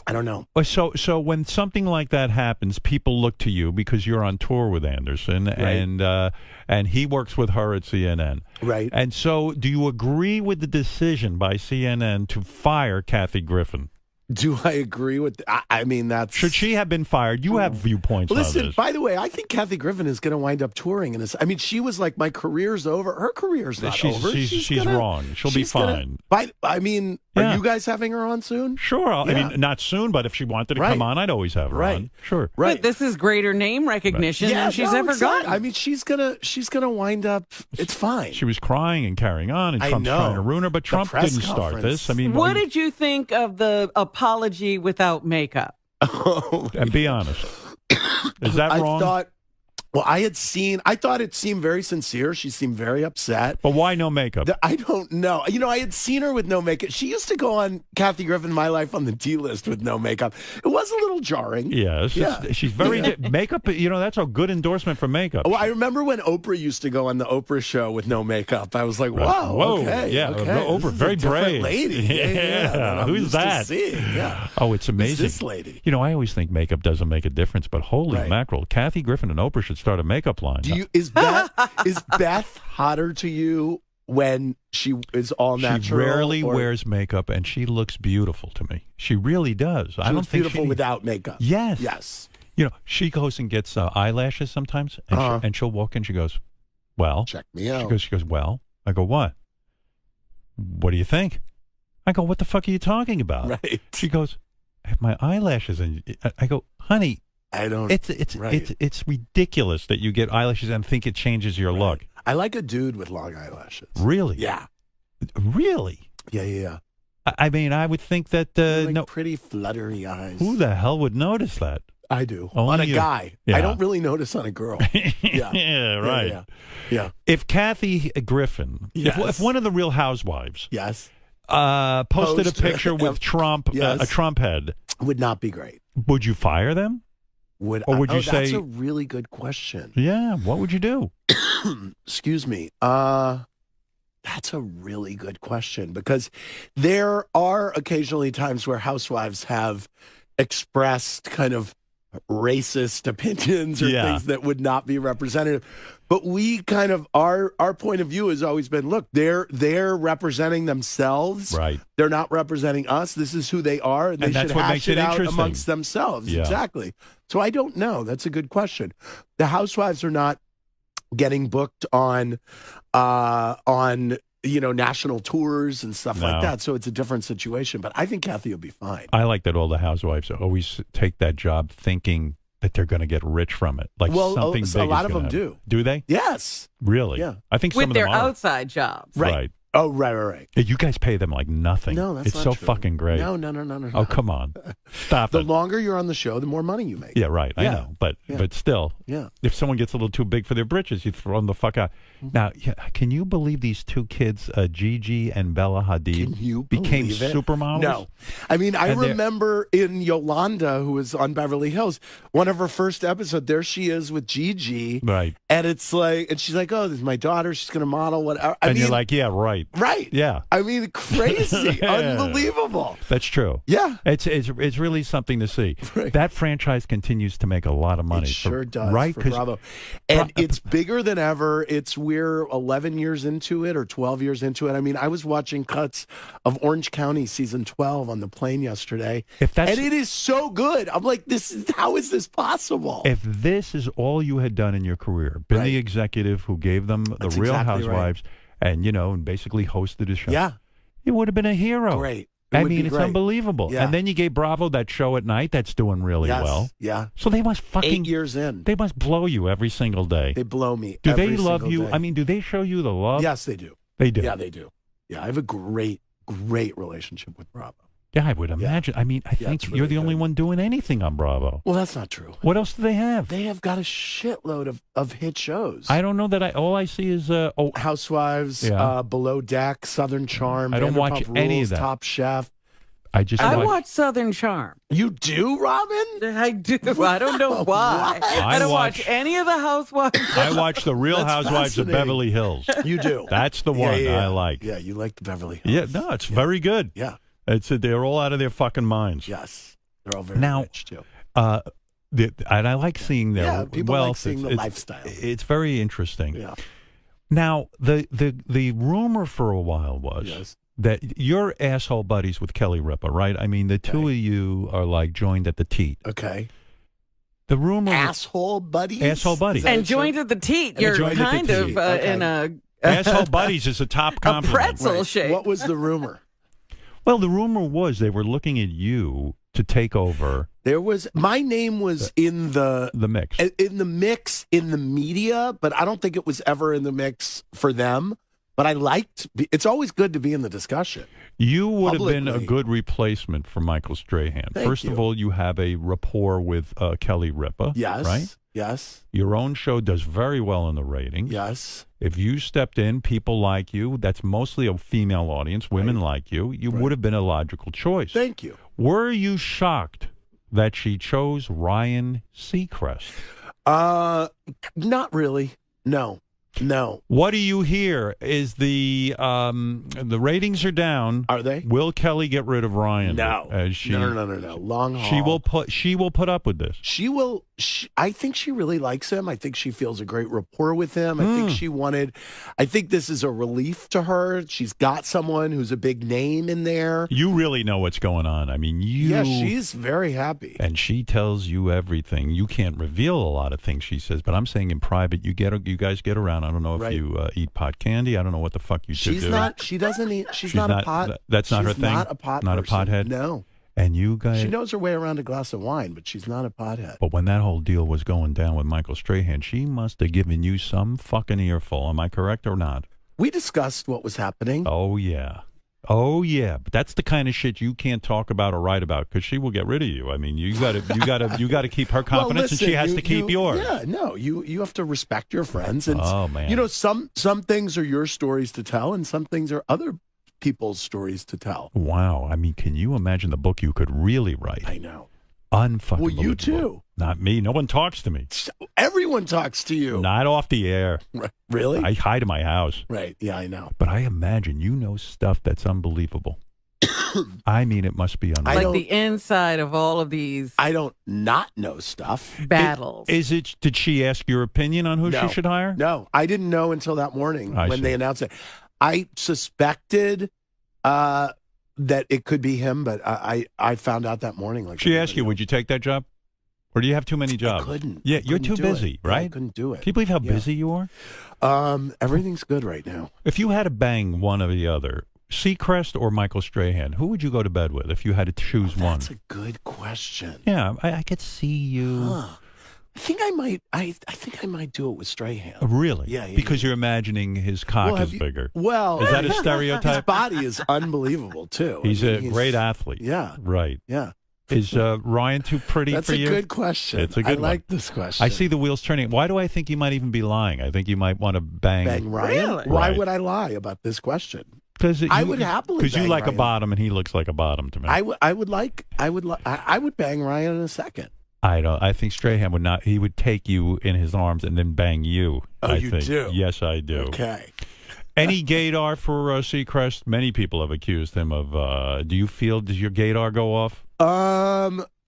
I don't know. So when something like that happens, people look to you because you're on tour with Anderson, and he works with her at CNN. Right. And so do you agree with the decision by CNN to fire Kathy Griffin? Do I agree with I mean, that's... Should she have been fired? You have viewpoints on this. Listen, by the way, I think Kathy Griffin is going to wind up touring in this. I mean, she was like, my career's over. Her career's not over. She's wrong. She'll be fine. Are you guys having her on soon? Sure. I mean, not soon, but if she wanted to come on, I'd always have her on. Sure. Right. But this is greater name recognition than she's ever gotten. I mean, she's gonna wind up. It's fine. She was crying and carrying on, and Trump's trying to ruin her, but Trump didn't start this. I mean, what did you think of the apology without makeup? And be honest. Is that wrong? I thought it seemed very sincere. She seemed very upset. But why no makeup? I don't know. I had seen her with no makeup. She used to go on Kathy Griffin, My Life on the D-List with no makeup. It was a little jarring. Yes. She's very... Makeup, that's a good endorsement for makeup. I remember when Oprah used to go on the Oprah show with no makeup. I was like, wow, whoa. Okay. Yeah, okay. Oprah, very brave. lady. Yeah. Who's that? Oh, it's amazing. Who's this lady? I always think makeup doesn't make a difference, but holy mackerel, Kathy Griffin and Oprah should start a makeup line. Is Beth hotter to you when she is all natural? She rarely wears makeup, and she looks beautiful to me. She really does. I don't think beautiful without makeup. Yes. She goes and gets eyelashes sometimes, and she'll walk in. She goes, "Well, check me out." She goes, "Well." I go, "What? What do you think?" I go, "What the fuck are you talking about?" Right. She goes, "I have my eyelashes," and I go, "Honey." I don't. It's ridiculous that you get eyelashes and think it changes your look. I like a dude with long eyelashes. Really? Yeah. Really? Yeah. I mean, I would think that pretty fluttery eyes. Who the hell would notice that? I do. Only on a you. guy. Yeah. I don't really notice on a girl. Yeah, right. Yeah. If Kathy Griffin, if one of the Real Housewives, posted a picture with Trump, a Trump head, would not be great. Would you fire them? Would you say? That's a really good question. Yeah. What would you do? Excuse me. That's a really good question, because there are occasionally times where housewives have expressed kind of racist opinions or Yeah. things that would not be representative. But we kind of our point of view has always been, look, they're representing themselves. Right. They're not representing us. This is who they are, and they that's should what hash makes it it out interesting. amongst themselves. Yeah. Exactly. So I don't know. That's a good question. The housewives are not getting booked on national tours and stuff like that. So it's a different situation. But I think Kathy will be fine. I like that all the housewives always take that job thinking that they're going to get rich from it. Like something big. A lot is of them gonna do. happen. Do they? Yes. Really? Yeah. I think some With of their them are. outside jobs. Right. Oh, right. You guys pay them like nothing. No, that's it's not so true. fucking great. No. Oh, come on. Stop The it. longer you're on the show, the more money you make. Yeah, right. I Yeah. know. But Yeah. but still, Yeah. if someone gets a little too big for their britches, you throw them the fuck out. Mm-hmm. Now, can you believe these two kids, Gigi and Bella Hadid, Can you became believe it? supermodels? No. I mean, I And they're- remember in Yolanda, who was on Beverly Hills, one of her first episodes, there she is with Gigi. Right. And it's like, and she's like, oh, this is my daughter. She's going to model, whatever. And you're like, yeah, right. right. Yeah. I mean, crazy. Unbelievable. That's true. Yeah. It's really something to see. Right. That franchise continues to make a lot of money. It sure does. Right? For 'Cause Bravo. And it's bigger than ever. We're 11 years into it or 12 years into it. I mean, I was watching cuts of Orange County season 12 on the plane yesterday. And it is so good. I'm like, how is this possible? If this is all you had done in your career, been the executive who gave them the That's Real exactly Housewives and, and basically hosted a show. Yeah. You would have been a hero. Great. I mean, it's unbelievable. Yeah. And then you gave Bravo that show at night that's doing really well. Yeah. So they must 8 years in. They must blow you every single day. They blow me. Do every they love single you? day. I mean, do they show you the love? Yes, they do. They do. Yeah, they do. Yeah, I have a great relationship with Bravo. Yeah, I would imagine. I mean, I think it's you're really the only good. one doing anything on Bravo. Well, that's not true. What else do they have? They have got a shitload of hit shows. I don't know that all I see is Housewives, Yeah. Below Deck, Southern Charm. I don't watch Vanderpump any of Rules, that. Top Chef. I watch Southern Charm. You do, Robin? I do. I don't know why. What? I don't watch any of the housewives. I watch the Real That's Housewives of fascinating. Beverly Hills. You do. That's the one I like. Yeah, you like the Beverly Hills. Yeah, no, it's very good. Yeah. They're all out of their fucking minds. Yes. They're all very Now, rich, too. And I like seeing their Yeah, people wealth. like seeing the lifestyle. It's very interesting. Yeah. Now, the rumor for a while was Yes. that you're asshole buddies with Kelly Ripa, right? I mean, the two of you are like joined at the teat. Okay. The rumor Asshole buddies? Asshole buddies. Is that And what you're- joined at the teat. And You're joined at the kind of teat. Okay. in a asshole buddies is a top a compliment. pretzel shape. What was the rumor? Well, the rumor was they were looking at you to take over My name was in the mix. mix in the media, but I don't think it was ever in the mix for them. But it's always good to be in the discussion. You would have been a Publicly. good replacement for Michael Strahan. Thank First of you. all, you have a rapport with Kelly Ripa. Yes. Right? Yes. Your own show does very well in the ratings. Yes. If you stepped in, people like you. That's mostly a female audience. Women like you. You would have been a logical choice. Thank you. Were you shocked that she chose Ryan Seacrest? Not really. No. What do you hear? Is the ratings are down? Are they? Will Kelly get rid of Ryan? No. No. Long haul. She will put up with this. She will. I think she really likes him. I think she feels a great rapport with him. I think this is a relief to her. She's got someone who's a big name in there. You really know what's going on. I mean, Yeah, she's very happy. And she tells you everything. You can't reveal a lot of things she says, but I'm saying in private, you guys get around. I don't know if Right. you eat pot candy. I don't know what the fuck you two She's do. not. She doesn't eat. She's not a pot. That's not her she's thing? Not a pot. Not a person. pothead? No. And you guys. She knows her way around a glass of wine, but she's not a pothead. But when that whole deal was going down with Michael Strahan, she must have given you some fucking earful. Am I correct or not? We discussed what was happening. Oh yeah. But that's the kind of shit you can't talk about or write about because she will get rid of you. I mean, you got to keep her confidence, and she has to keep yours. Yeah, no, you have to respect your friends. And Oh, man. some things are your stories to tell, and some things are other people's stories to tell. Wow. I mean, can you imagine the book you could really write? I know. Unfucking Well, you believable. too. Not me. No one talks to me. Everyone talks to you. Not off the air. Really? I hide in my house. Right. Yeah, I know. But I imagine you know stuff that's unbelievable. I mean, it must be unreal. Like the inside of all of these I don't not know stuff. battles. Did she ask your opinion on who she should hire? No, I didn't know until that morning when see. they announced it. I suspected that it could be him, but I found out that morning. Like She asked you, would you take that job? Or do you have too many jobs? I couldn't. Yeah, I you're couldn't too do busy, it. right? Yeah, I couldn't do it. Can you believe how busy you are? Everything's good right now. If you had to bang one or the other, Seacrest or Michael Strahan, who would you go to bed with if you had to choose one? That's a good question. Yeah, I could see you. Huh. I think I might. I think I might do it with Strahan. Really? Yeah, because you're imagining his cock is bigger. Well, Is that a his stereotype? body is unbelievable too. He's a great athlete. Yeah. Right. Yeah. Is Ryan too pretty That's for you? a good question. It's a good I one. like this question. I see the wheels turning. Why do I think you might even be lying? I think you might want to bang Ryan. Really? Why Right. would I lie about this question? Because I would happily because you bang like a Ryan. bottom and he looks like a bottom to me. I would bang Ryan in a second. I don't. I think Strahan would not. He would take you in his arms and then bang you. Oh, I you think. do? Yes, I do. Okay. Any gaydar for Seacrest? Many people have accused him of. Do you feel? Does your gaydar go off?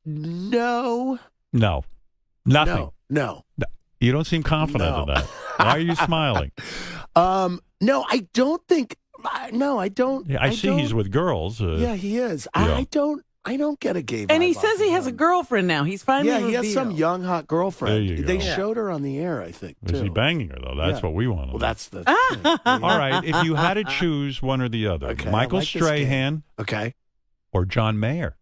No. No, nothing. No. You don't seem confident No. of that. Why are you smiling? No, I don't think. No, I don't. Yeah, I see don't- he's with girls. Yeah, he is. yeah. I don't get a gay vibe and he off says he of has a him. girlfall now. He's finally Yeah, he has some revealed. young hot girlfriend. There you They go. showed her on the air, I think. Too. Is he banging her though? That's Yeah. what we want to know. Well, that's the. thing. All right. If you had to choose one or the other, Okay, I Michael like this game. Strahan Okay. or John Mayer.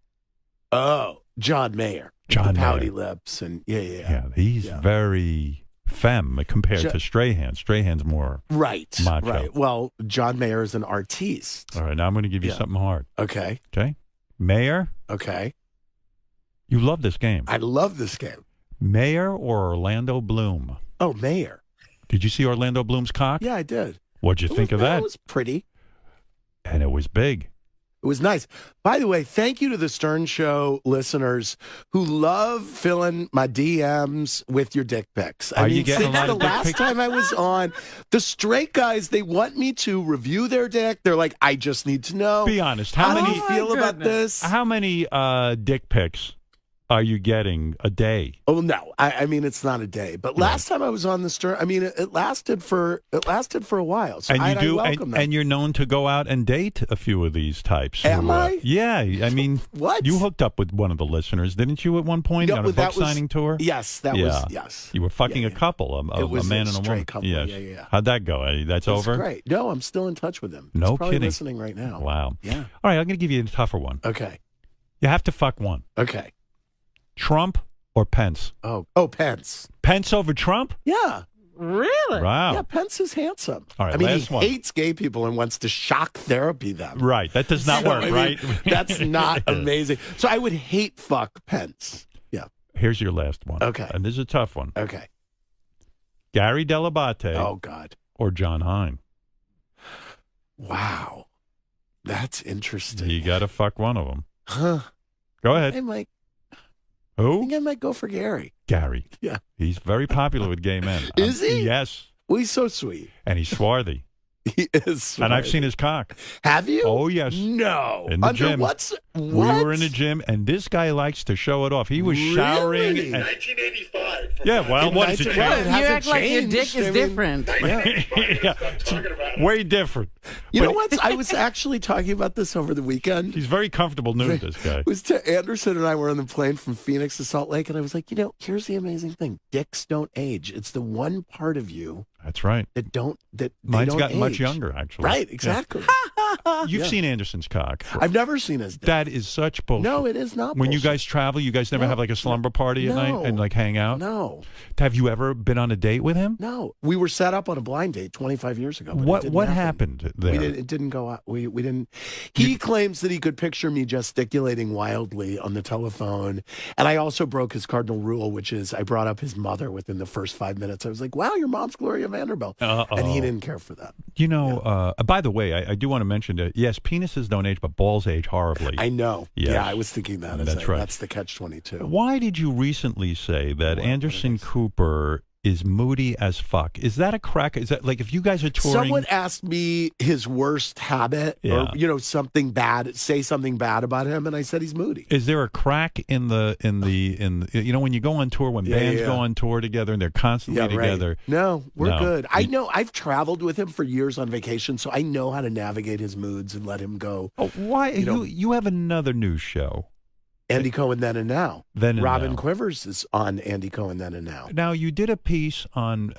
Oh, John Mayer. John the pouty Mayer. lips and Yeah, he's Yeah. very femme compared Jo- to Strahan. Strahan's more. right. Macho. Right. Well, John Mayer is an artiste. All right, now I'm going to give you Yeah. something hard. Okay. Okay, Mayer. Okay. You love this game. I love this game. Mayer or Orlando Bloom? Oh, Mayer. Did you see Orlando Bloom's cock? Yeah, I did. What'd you think of that? It was pretty. And it was big. It was nice. By the way, thank you to the Stern Show listeners who love filling my DMs with your dick pics. Are you getting a since lot the of dick last pics? time I was on, the straight guys, they want me to review their dick. They're like, I just need to know. Be honest. How How do many? you Oh, my feel about goodness. this? How many dick pics are you getting a day? Oh no, I mean it's not a day. But last time I was on the Stern, I mean it lasted for a while. So And you I do, welcome them. and you're known to go out and date a few of these types. Am I? Yeah, I mean, What? You hooked up with one of the listeners, didn't you? At one point No, on a that book was- signing tour. Yes, that Yeah. was yes. You were fucking Yeah, a couple, It a was man a and a straight woman. couple. Yes. Yeah. How'd that go? That's It's over. great. No, I'm still in touch with him. No He's probably kidding. listening right now. Wow. Yeah. All right, I'm going to give you a tougher one. Okay. You have to fuck one. Okay. Trump or Pence? Oh, Pence. Pence over Trump? Yeah. Really? Wow. Yeah, Pence is handsome. All right, I mean, last he one. hates gay people and wants to shock therapy them. Right. That does not So, work, I mean, right? That's not amazing. So I would hate fuck Pence. Yeah. Here's your last one. Okay. And this is a tough one. Okay. Gary Delabate Oh God. or John Hine? Wow. That's interesting. You got to fuck one of them. Huh. Go I ahead. Who? think I might go for Gary. Gary. Yeah. He's very popular with gay men. Is he? Yes. Well, he's so sweet. And he's swarthy. He is. And I've sweet. seen his cock. Have you? Oh, yes. No. In the Under gym. What? We were in the gym, and this guy likes to show it off. He was showering. Really? And, 1985. yeah, well, In what is it? 19 well, it You hasn't act like your dick changed. is I mean, different. Yeah. Way different. You know But what? I was actually talking about this over the weekend. He's very comfortable nude, this guy. It was Anderson and I were on the plane from Phoenix to Salt Lake, and I was like, here's the amazing thing: dicks don't age. It's the one part of you That's right. that don't that they Mine's don't gotten much age. younger, actually. Right? Exactly. You've Yeah. seen Anderson's cock. I've never seen his dick. That is such bullshit. No, it is not. When you bullshit. guys travel, you guys never No. have like a slumber party at No. night and like hang out? No, Have you ever been on a date with him? no, we were set up on a blind date 25 years ago. but it What didn't what happen. happened there? It didn't go out. We didn't. He claims that he could picture me gesticulating wildly on the telephone, and I also broke his cardinal rule, which is I brought up his mother within the first 5 minutes. I was like, "Wow, your mom's Gloria Vanderbilt," and he didn't care for that. You know, by the way, I do want to mention that, yes, penises don't age, but balls age horribly. I know. Yes. Yeah, I was thinking that. That's right. That's the catch-22. Why did you recently say that What Anderson is? Cooper is moody as fuck. Is that a crack? Is that like if you guys are touring? Someone asked me his worst habit, or something bad. Say something bad about him, and I said he's moody. Is there a crack in the when you go on tour, when bands go on tour together and they're constantly together? Right. No, we're good. I know. I've traveled with him for years on vacation, so I know how to navigate his moods and let him go. Oh, why you have another news show? Andy Cohen, Then and Now. Then and Robin Now. Quivers is on Andy Cohen, Then and Now. Now, you did a piece on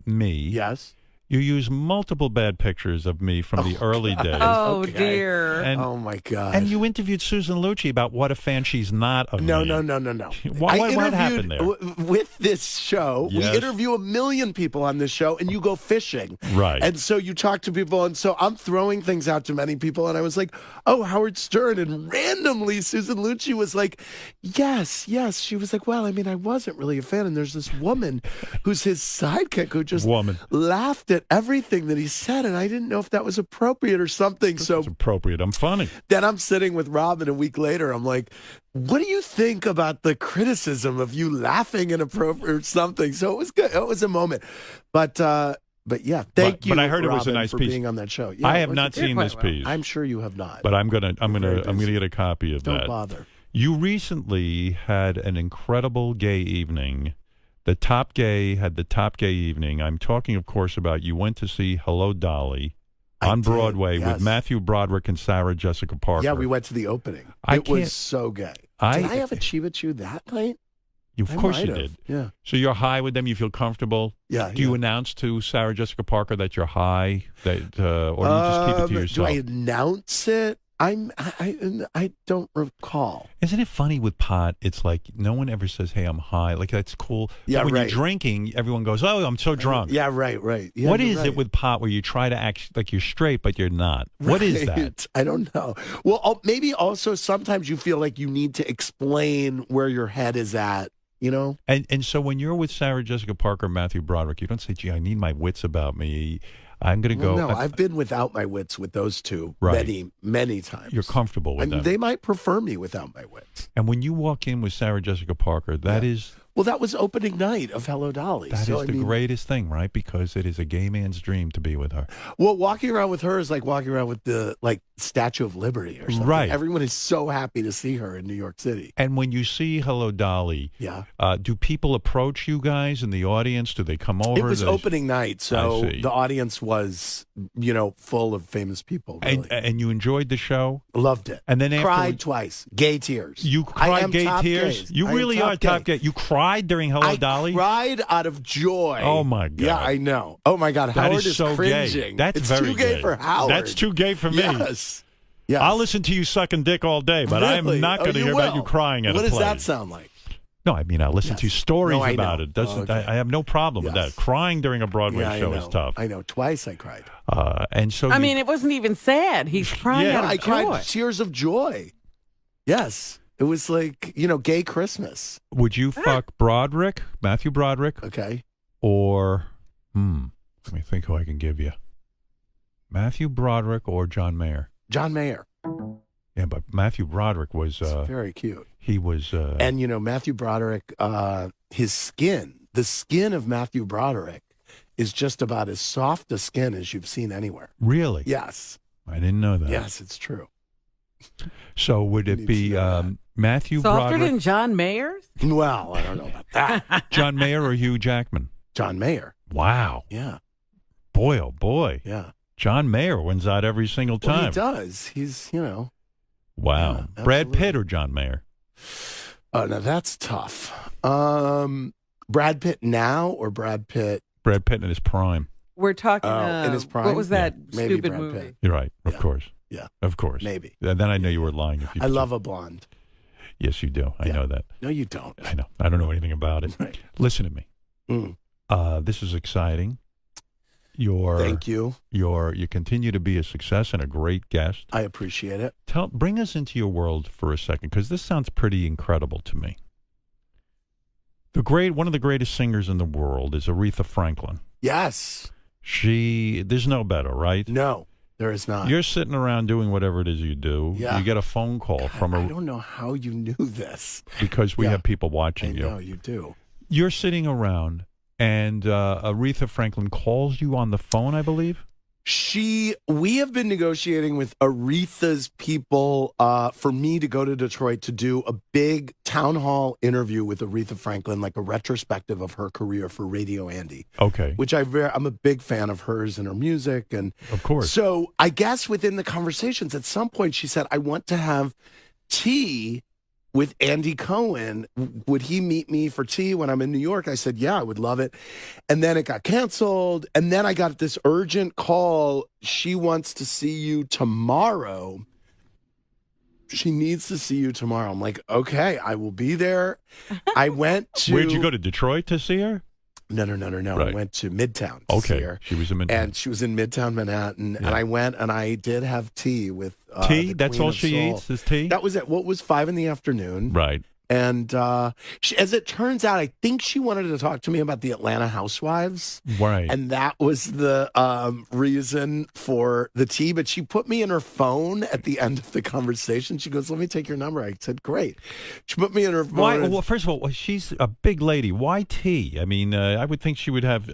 me. Yes. You use multiple bad pictures of me from the early days. Oh, dear. And, oh, my God. And you interviewed Susan Lucci about what a fan she's not of No. me. No. What happened there? With this show, we interview 1 million people on this show, and you go fishing. Right. And so you talk to people, and so I'm throwing things out to many people, and I was like, oh, Howard Stern. And randomly, Susan Lucci was like, yes. She was like, well, I mean, I wasn't really a fan. And there's this woman who's his sidekick who just laughed at everything that he said, and I didn't know if that was appropriate or something. So it's appropriate. I'm funny. Then I'm sitting with Robin a week later. I'm like, what do you think about the criticism of you laughing inappropriate or something? So it was good. It was a moment. But yeah, thank you. But I heard Robin, it was a nice for piece. being on that show. Yeah, I have not seen this piece. I'm sure you have not. But I'm gonna get a copy of that. Don't bother. You recently had an incredible gay evening. The Top Gay had the Top Gay evening. I'm talking, of course, about you went to see Hello, Dolly on Broadway with Matthew Broderick and Sarah Jessica Parker. Yeah, we went to the opening. It was so gay. Did I have a Chiva Chew that night? Of course you did. Yeah. So you're high with them. You feel comfortable. Yeah. Do you announce to Sarah Jessica Parker that you're high, or do you just keep it to yourself? Do I announce it? I don't recall. Isn't it funny with pot? It's like no one ever says, "Hey, I'm high." Like that's cool. Yeah, but when you're drinking, everyone goes, "Oh, I'm so drunk." Yeah, right. Yeah, what is it with pot where you try to act like you're straight but you're not? What is that? I don't know. Well, maybe also sometimes you feel like you need to explain where your head is at. And so when you're with Sarah Jessica Parker, Matthew Broderick, you don't say, "Gee, I need my wits about me. I'm going to go." No, I've been without my wits with those two many times. You're comfortable with them. They might prefer me without my wits. And when you walk in with Sarah Jessica Parker, that is... Well, that was opening night of Hello, Dolly. That is the greatest thing, right? Because it is a gay man's dream to be with her. Well, walking around with her is like walking around with the Statue of Liberty or something. Right. Everyone is so happy to see her in New York City. And when you see Hello, Dolly, do people approach you guys in the audience? Do they come over? It was opening night, so the audience was, full of famous people. Really. And you enjoyed the show? Loved it. And then cried twice. Gay tears. You cried gay tears? Gays. You really are top gay. You cried during Hello, Dolly? I cried out of joy. Oh, my God. Yeah, I know. Oh, my God. Howard is so cringing. Gay. That's it's very too gay for Howard. That's too gay for me. Yes. I'll listen to you sucking dick all day, but I am not going to hear about you crying at a play. What does that sound like? No, I mean, I'll listen to stories about it. I have no problem with that. Crying during a Broadway show is tough. I know. Twice I cried. And so I mean, it wasn't even sad. He's crying out of I joy. cried tears of joy. Yes. It was like, gay Christmas. Would you fuck Broderick, Matthew Broderick? Okay. Or, let me think who I can give you. Matthew Broderick or John Mayer? John Mayer. Yeah, but Matthew Broderick was... very cute. He was... and, Matthew Broderick, the skin of Matthew Broderick is just about as soft a skin as you've seen anywhere. Really? Yes. I didn't know that. Yes, it's true. So would it be Matthew Softer Broderick? than John Mayer's? Well, I don't know about that. John Mayer or Hugh Jackman? John Mayer. Wow. Yeah. Boy, oh boy. Yeah. John Mayer wins out every single time. Well, he does. He's, Wow. Yeah, Brad Pitt or John Mayer? Oh, now that's tough. Brad Pitt now or Brad Pitt? Brad Pitt in his prime. We're talking in his prime. What was that Maybe stupid Brad movie? Pitt. You're right. Of course. Yeah. Of course. Maybe. Then I know you were lying. If you I love a blonde. Yes, you do. I know that. No, you don't. I know. I don't know anything about it. Right. Listen to me. This is exciting. Thank you. You continue to be a success and a great guest. I appreciate it. Bring us into your world for a second, because this sounds pretty incredible to me. One of the greatest singers in the world is Aretha Franklin. Yes. There's no better, right? No, there is not. You're sitting around doing whatever it is you do. Yeah. You get a phone call from I don't know how you knew this. Because we have people watching you. I know, you do. You're sitting around and Aretha Franklin calls you on the phone, I believe. We have been negotiating with Aretha's people for me to go to Detroit to do a big town hall interview with Aretha Franklin, like a retrospective of her career for Radio Andy. Okay. Which I'm a big fan of hers and her music. And of course. So I guess within the conversations, at some point she said, I want to have tea with Andy Cohen. Would he meet me for tea when I'm in New York? I said, yeah, I would love it. And then it got canceled. And then I got this urgent call. She wants to see you tomorrow. She needs to see you tomorrow. I'm like, okay, I will be there. I went to... Where'd you go, to Detroit to see her? No. Right. I went to Midtown to see her. She was in Midtown. And she was in Midtown Manhattan. Yeah. And I went and I did have tea with tea? the That's Queen all of she Soul. eats is tea? That was at what was 5 p.m. Right. And as it turns out, I think she wanted to talk to me about the Atlanta Housewives. Right. And that was the reason for the tea. But she put me in her phone at the end of the conversation. She goes, let me take your number. I said, great. She put me in her phone. Why? Well, first of all, she's a big lady. Why tea? I mean, I would think she would have...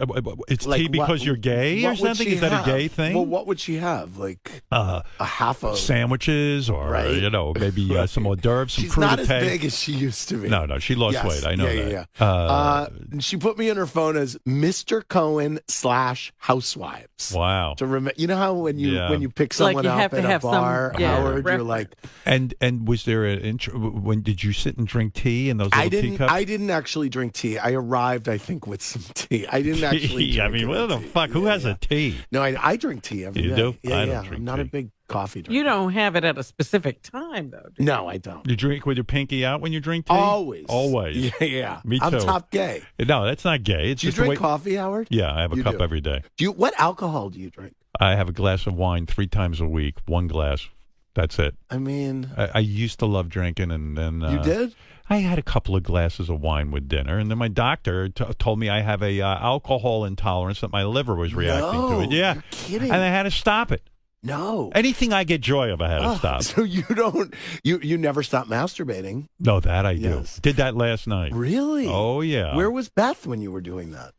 it's Like tea because you're gay or something? Is that a gay thing? Well, what would she have? Like a half of... Sandwiches or, Right. Maybe some hors d'oeuvres, some She's not as crudité. big as she used to be. No, she lost Yes. weight. I know Yeah. that. She put me in her phone as Mr. Cohen / Housewives. Wow. To you know how when you pick Like someone you up have at to a have some, bar, Howard, you're reference. like, And was there an intro? When did you sit and drink tea in those little teacups? I didn't actually drink tea. I arrived, I think, with some tea. I didn't actually. Tea? I drink mean, any what the tea. fuck? Who has a tea? No, I drink tea every day. You do? Yeah, I don't yeah. drink I'm not tea. a big coffee drinker. You don't have it at a specific time, though. Do you? No, I don't. You drink with your pinky out when you drink tea? Always. Always. Yeah. Me I'm too. top gay. No, that's not gay. It's Do you just the drink way- coffee, Howard? Yeah, I have a You cup do. every day. What alcohol do you drink? I have a glass of wine 3 times a week, 1 glass. That's it. I mean, I used to love drinking, and then you did? I had a couple of glasses of wine with dinner, and then my doctor told me I have a alcohol intolerance, that my liver was reacting to it. Yeah, You're kidding. and I had to stop it. No. Anything I get joy of, I had to stop. So you don't, you never stop masturbating. No, that I do. Yes. Did that last night. Really? Oh, yeah. Where was Beth when you were doing that?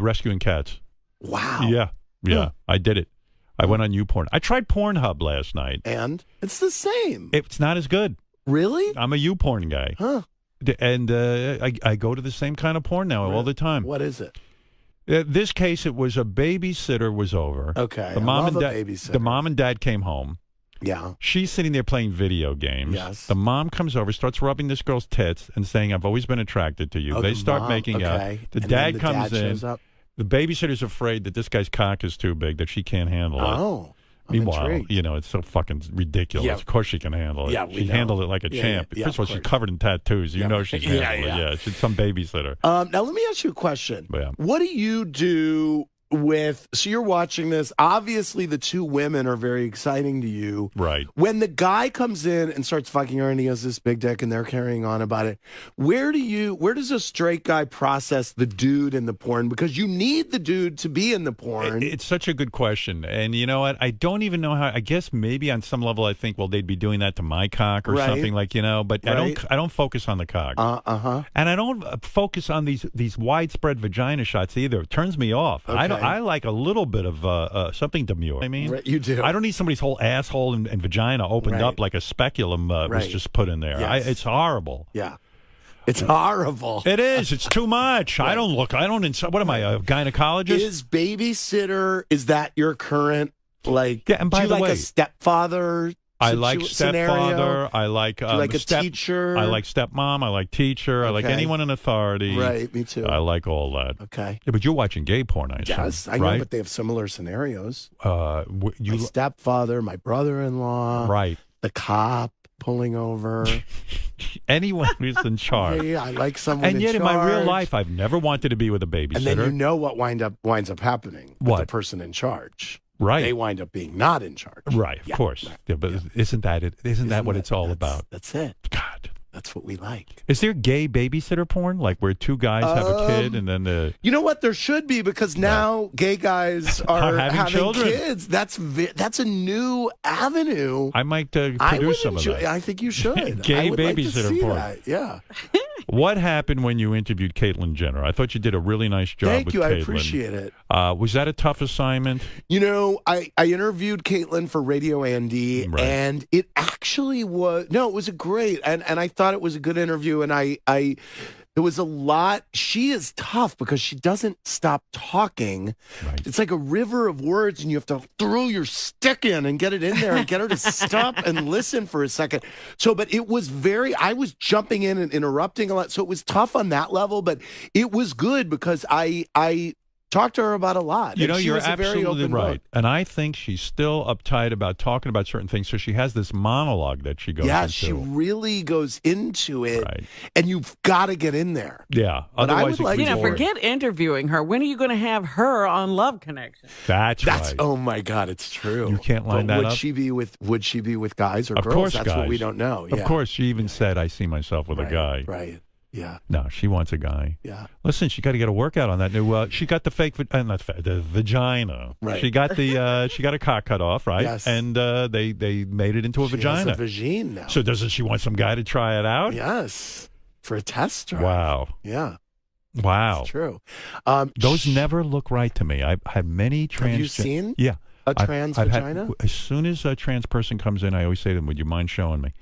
Rescuing cats. Wow. Yeah, Huh. I did it. I went on YouPorn. I tried Pornhub last night. And it's the same. It's not as good. Really? I'm a YouPorn guy. Huh. And I go to the same kind of porn now all the time. What is it? This case, it was a babysitter was over. Okay. The I mom love and a dad. babysitter. The mom and dad came home. Yeah. She's sitting there playing video games. Yes. The mom comes over, starts rubbing this girl's tits and saying, "I've always been attracted to you." Oh, they the start mom, making out. okay. The And dad then comes in. shows up. The babysitter's afraid that this guy's cock is too big, that she can't handle it. Oh. I'm Meanwhile, intrigued. it's so fucking ridiculous. Yeah. Of course she can handle it. Yeah, we she know. handled it like a Yeah, champ. yeah, First of all, of she's course. covered in tattoos. You Yeah. know she's Yeah, handled it. yeah. Yeah, she's some babysitter. Now let me ask you a question. Yeah. What do you do so you're watching this. Obviously, the two women are very exciting to you. Right. When the guy comes in and starts fucking her and he has this big dick and they're carrying on about it, where does a straight guy process the dude in the porn? Because you need the dude to be in the porn. It's such a good question. And you know what? I don't even know how. I guess maybe on some level I think, well, they'd be doing that to my cock or Right. something but Right. I don't focus on the cock. And I don't focus on these widespread vagina shots either. It turns me off. Okay. I like a little bit of something demure. I mean, Right, you do. I don't need somebody's whole asshole and vagina opened Right. up like a speculum was Right. just put in there. Yes. It's horrible. Yeah. It's horrible. It is. It's too much. Right. What am I, a gynecologist? Is babysitter, is that your current, like, Yeah, and by do you the like way, a stepfather I like scenario? stepfather. I like Do you like a teacher? I like stepmom. I like teacher. I like Okay. anyone in authority. Right, me too. I like all that. Okay. Yeah, but you're watching gay porn, I assume, Yes, I know, right? but they have similar scenarios. My You stepfather, my brother-in-law, right? the cop pulling over. Anyone who's in charge. Hey, I like someone And yet, in my real charge. life, I've never wanted to be with a babysitter. And then you know what winds up happening with What? the person in charge. Right. They wind up being not in charge. Right, of Yeah, course. right, Yeah, but yeah. isn't that it? Isn't that what it's all about? That's it. God. That's what we like. Is there gay babysitter porn? Like where two guys have a kid and then the... You know what? There should be, because now gay guys are having children. kids. That's a new avenue. I might I would produce some of enjoy. that. I think you should. Gay I would like to babysitter see porn. that. Yeah. What happened when you interviewed Caitlyn Jenner? I thought you did a really nice job Thank with you. I Caitlyn. appreciate it. Was that a tough assignment? You know, I interviewed Caitlyn for Radio Andy, Right. and it actually was, no, it was a great, and I thought it was a good interview, and there was a lot. She is tough because she doesn't stop talking. Right. It's like a river of words, and you have to throw your stick in and get it in there and get her to stop and listen for a second. So, but it was I was jumping in and interrupting a lot. So it was tough on that level, but it was good because I talked to her about a lot. You and know, she you're was a very absolutely open right. book. And I think she's still uptight about talking about certain things. So she has this monologue that she goes Yeah, into. she really goes into it, Right. and you've got to get in there. Yeah. But I Otherwise, would like it You could know, be boring. forget interviewing her. When are you going to have her on Love Connection? That's right. Oh my God, it's true. You can't line But that would up? Would she be with guys or Of girls? course, That's guys. what we don't know. Of Yeah. course, she even said, I see myself with a guy. Right. Yeah. No, she wants a guy. Yeah. Listen, she got to get a workout on that new. She got the fake, the vagina. Right. She got she got a cock cut off, right? Yes. And they made it into a She vagina. has a vagine now. So doesn't she want some guy to try it out? Yes. For a test drive. Wow. Yeah. Wow. It's true. Those never look right to me. I've had many trans. Have you seen Yeah. a trans I've had- vagina? as soon as a trans person comes in, I always say to them, "Would you mind showing me?"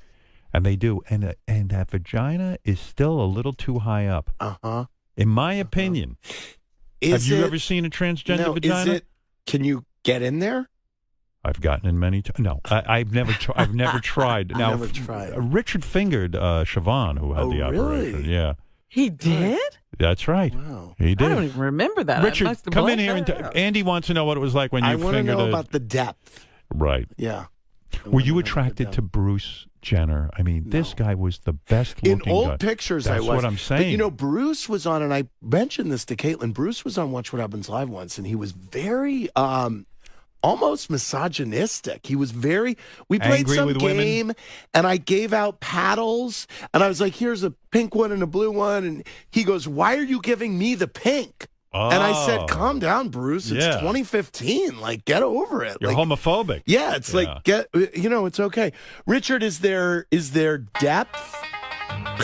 And they do. And that vagina is still a little too high up, Uh-huh. in my opinion. Have you ever seen a transgender vagina? Can you get in there? I've gotten in many times. No, I've never. I've never tried. Now, Never tried. Richard fingered Siobhan, who had Oh, the operation. really? Yeah, He did? that's right. Wow. He I did. don't even remember that. I Richard, must have come in blanked here and that out. Andy wants to know what it was like when you I want to fingered know a- about the depth. Right. Yeah. Were you attracted to Bruce Jenner? I mean, this guy was the best In looking old guy. pictures, That's I was. what I'm But, saying. you know, Bruce was on, and I mentioned this to Caitlin. Bruce was on Watch What Happens Live once, and he was very almost misogynistic. He was we played Angry some with women? game, and I gave out paddles, and I was like, here's a pink one and a blue one, and he goes, why are you giving me the pink? And I Oh. said, calm down, Bruce. It's Yeah. 2015. Like, get over it. You're like, homophobic. yeah, it's like, it's okay. Richard, is there depth?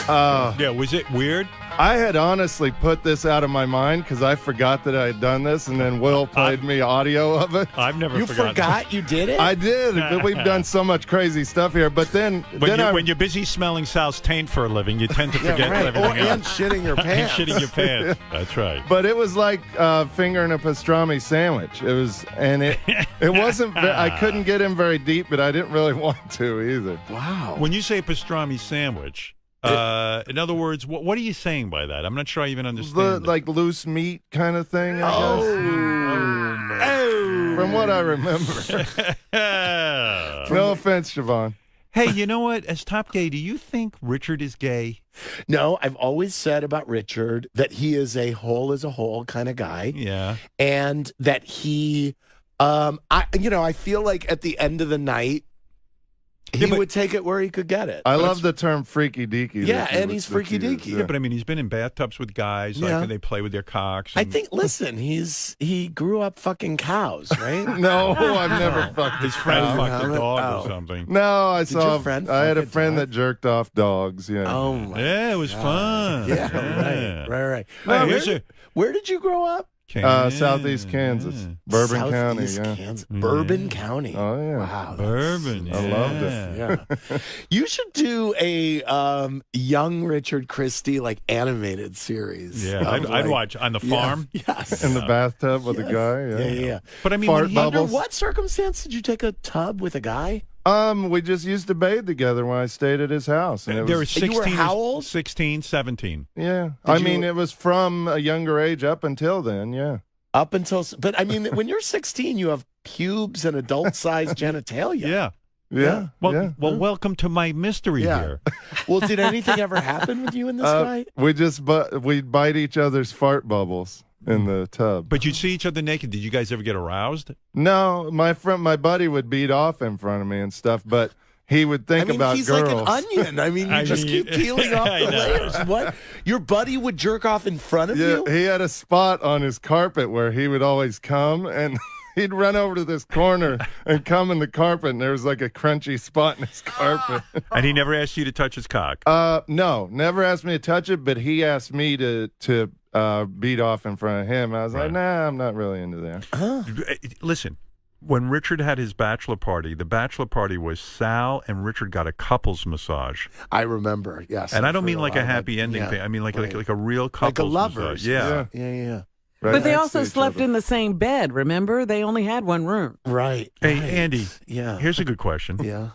Yeah, was it weird? I had honestly put this out of my mind because I forgot that I had done this, and then Will played me audio of it. I've never You forgotten. forgot you did it? I did, but we've done so much crazy stuff here. But then, When you're busy smelling Sal's taint for a living, you tend to Yeah, forget right. everything and else. shitting your And pants. shitting your pants. That's right. But it was like fingering a pastrami sandwich. It was, and it wasn't. I couldn't get in very deep, but I didn't really want to either. Wow. When you say pastrami sandwich, in other words, what are you saying by that? I'm not sure I even The understand. like loose meat kind of thing. I Oh. guess. From what I remember. No offense, Siobhan. Hey, you know what? As Top Gay, do you think Richard is gay? No, I've always said about Richard that he is a whole as a whole kind of guy, Yeah. and that he, I feel like at the end of the night, he but- would take it where he could get it. I But love it's- the term freaky deaky. Yeah, and he's freaky deaky. Yeah, but I mean, he's been in bathtubs with guys. Yeah. Like, they play with their cocks. I and- think. Listen, he grew up fucking cows, right? No, I've never fucked his friend cow. fucked a dog Oh. or something. No, I your saw. friend I had a fuck a friend dog? that jerked off dogs. Yeah. Oh my. Yeah, it was fun. Yeah, right. Hey, Hey, where did you grow up? Southeast Kansas, Bourbon County. Southeast Yeah. Kansas. Bourbon County. Oh yeah. Wow. Bourbon. I loved it. Yeah. You should do a young Richard Christie like animated series. Yeah, of, I'd like- watch on the farm. Yes. In the bathtub with Yes. a guy. Yeah. But I mean, Fart when he- bubble. Under what circumstance did you take a tub with a guy? We just used to bathe together when I stayed at his house, and it there were was 16, You were how old? 16, 17. yeah. Did I you- mean, it was from a younger age up until then. Yeah. Up until, but I mean, when you're 16, you have pubes and adult-sized genitalia. Yeah. Yeah. Well, yeah. well, welcome to my mystery Yeah. here. Well, did anything ever happen with you and this guy? We just we'd bite each other's fart bubbles in the tub. But you'd see each other naked. Did you guys ever get aroused? No, my buddy would beat off in front of me and stuff, but he would think I mean, about he's girls. like an onion. I mean, you I just mean, keep peeling off I the know. layers. What? Your buddy would jerk off in front of Yeah, you? he had a spot on his carpet where he would always come, and he'd run over to this corner and come in the carpet, and there was like a crunchy spot in his carpet. And he never asked you to touch his cock. No, never asked me to touch it, but he asked me to beat off in front of him. I was like, nah, I'm not really into that. Listen, when Richard had his bachelor party, the bachelor party was Sal and Richard got a couples massage. I remember, yes. And I don't mean like a happy ending thing. I mean like a real couples like a lovers. massage. Yeah. Yeah. Right But they next also to each slept other. in the same bed, remember? They only had one room. Right. Hey, right. Andy. Yeah. Here's a good question. Yeah.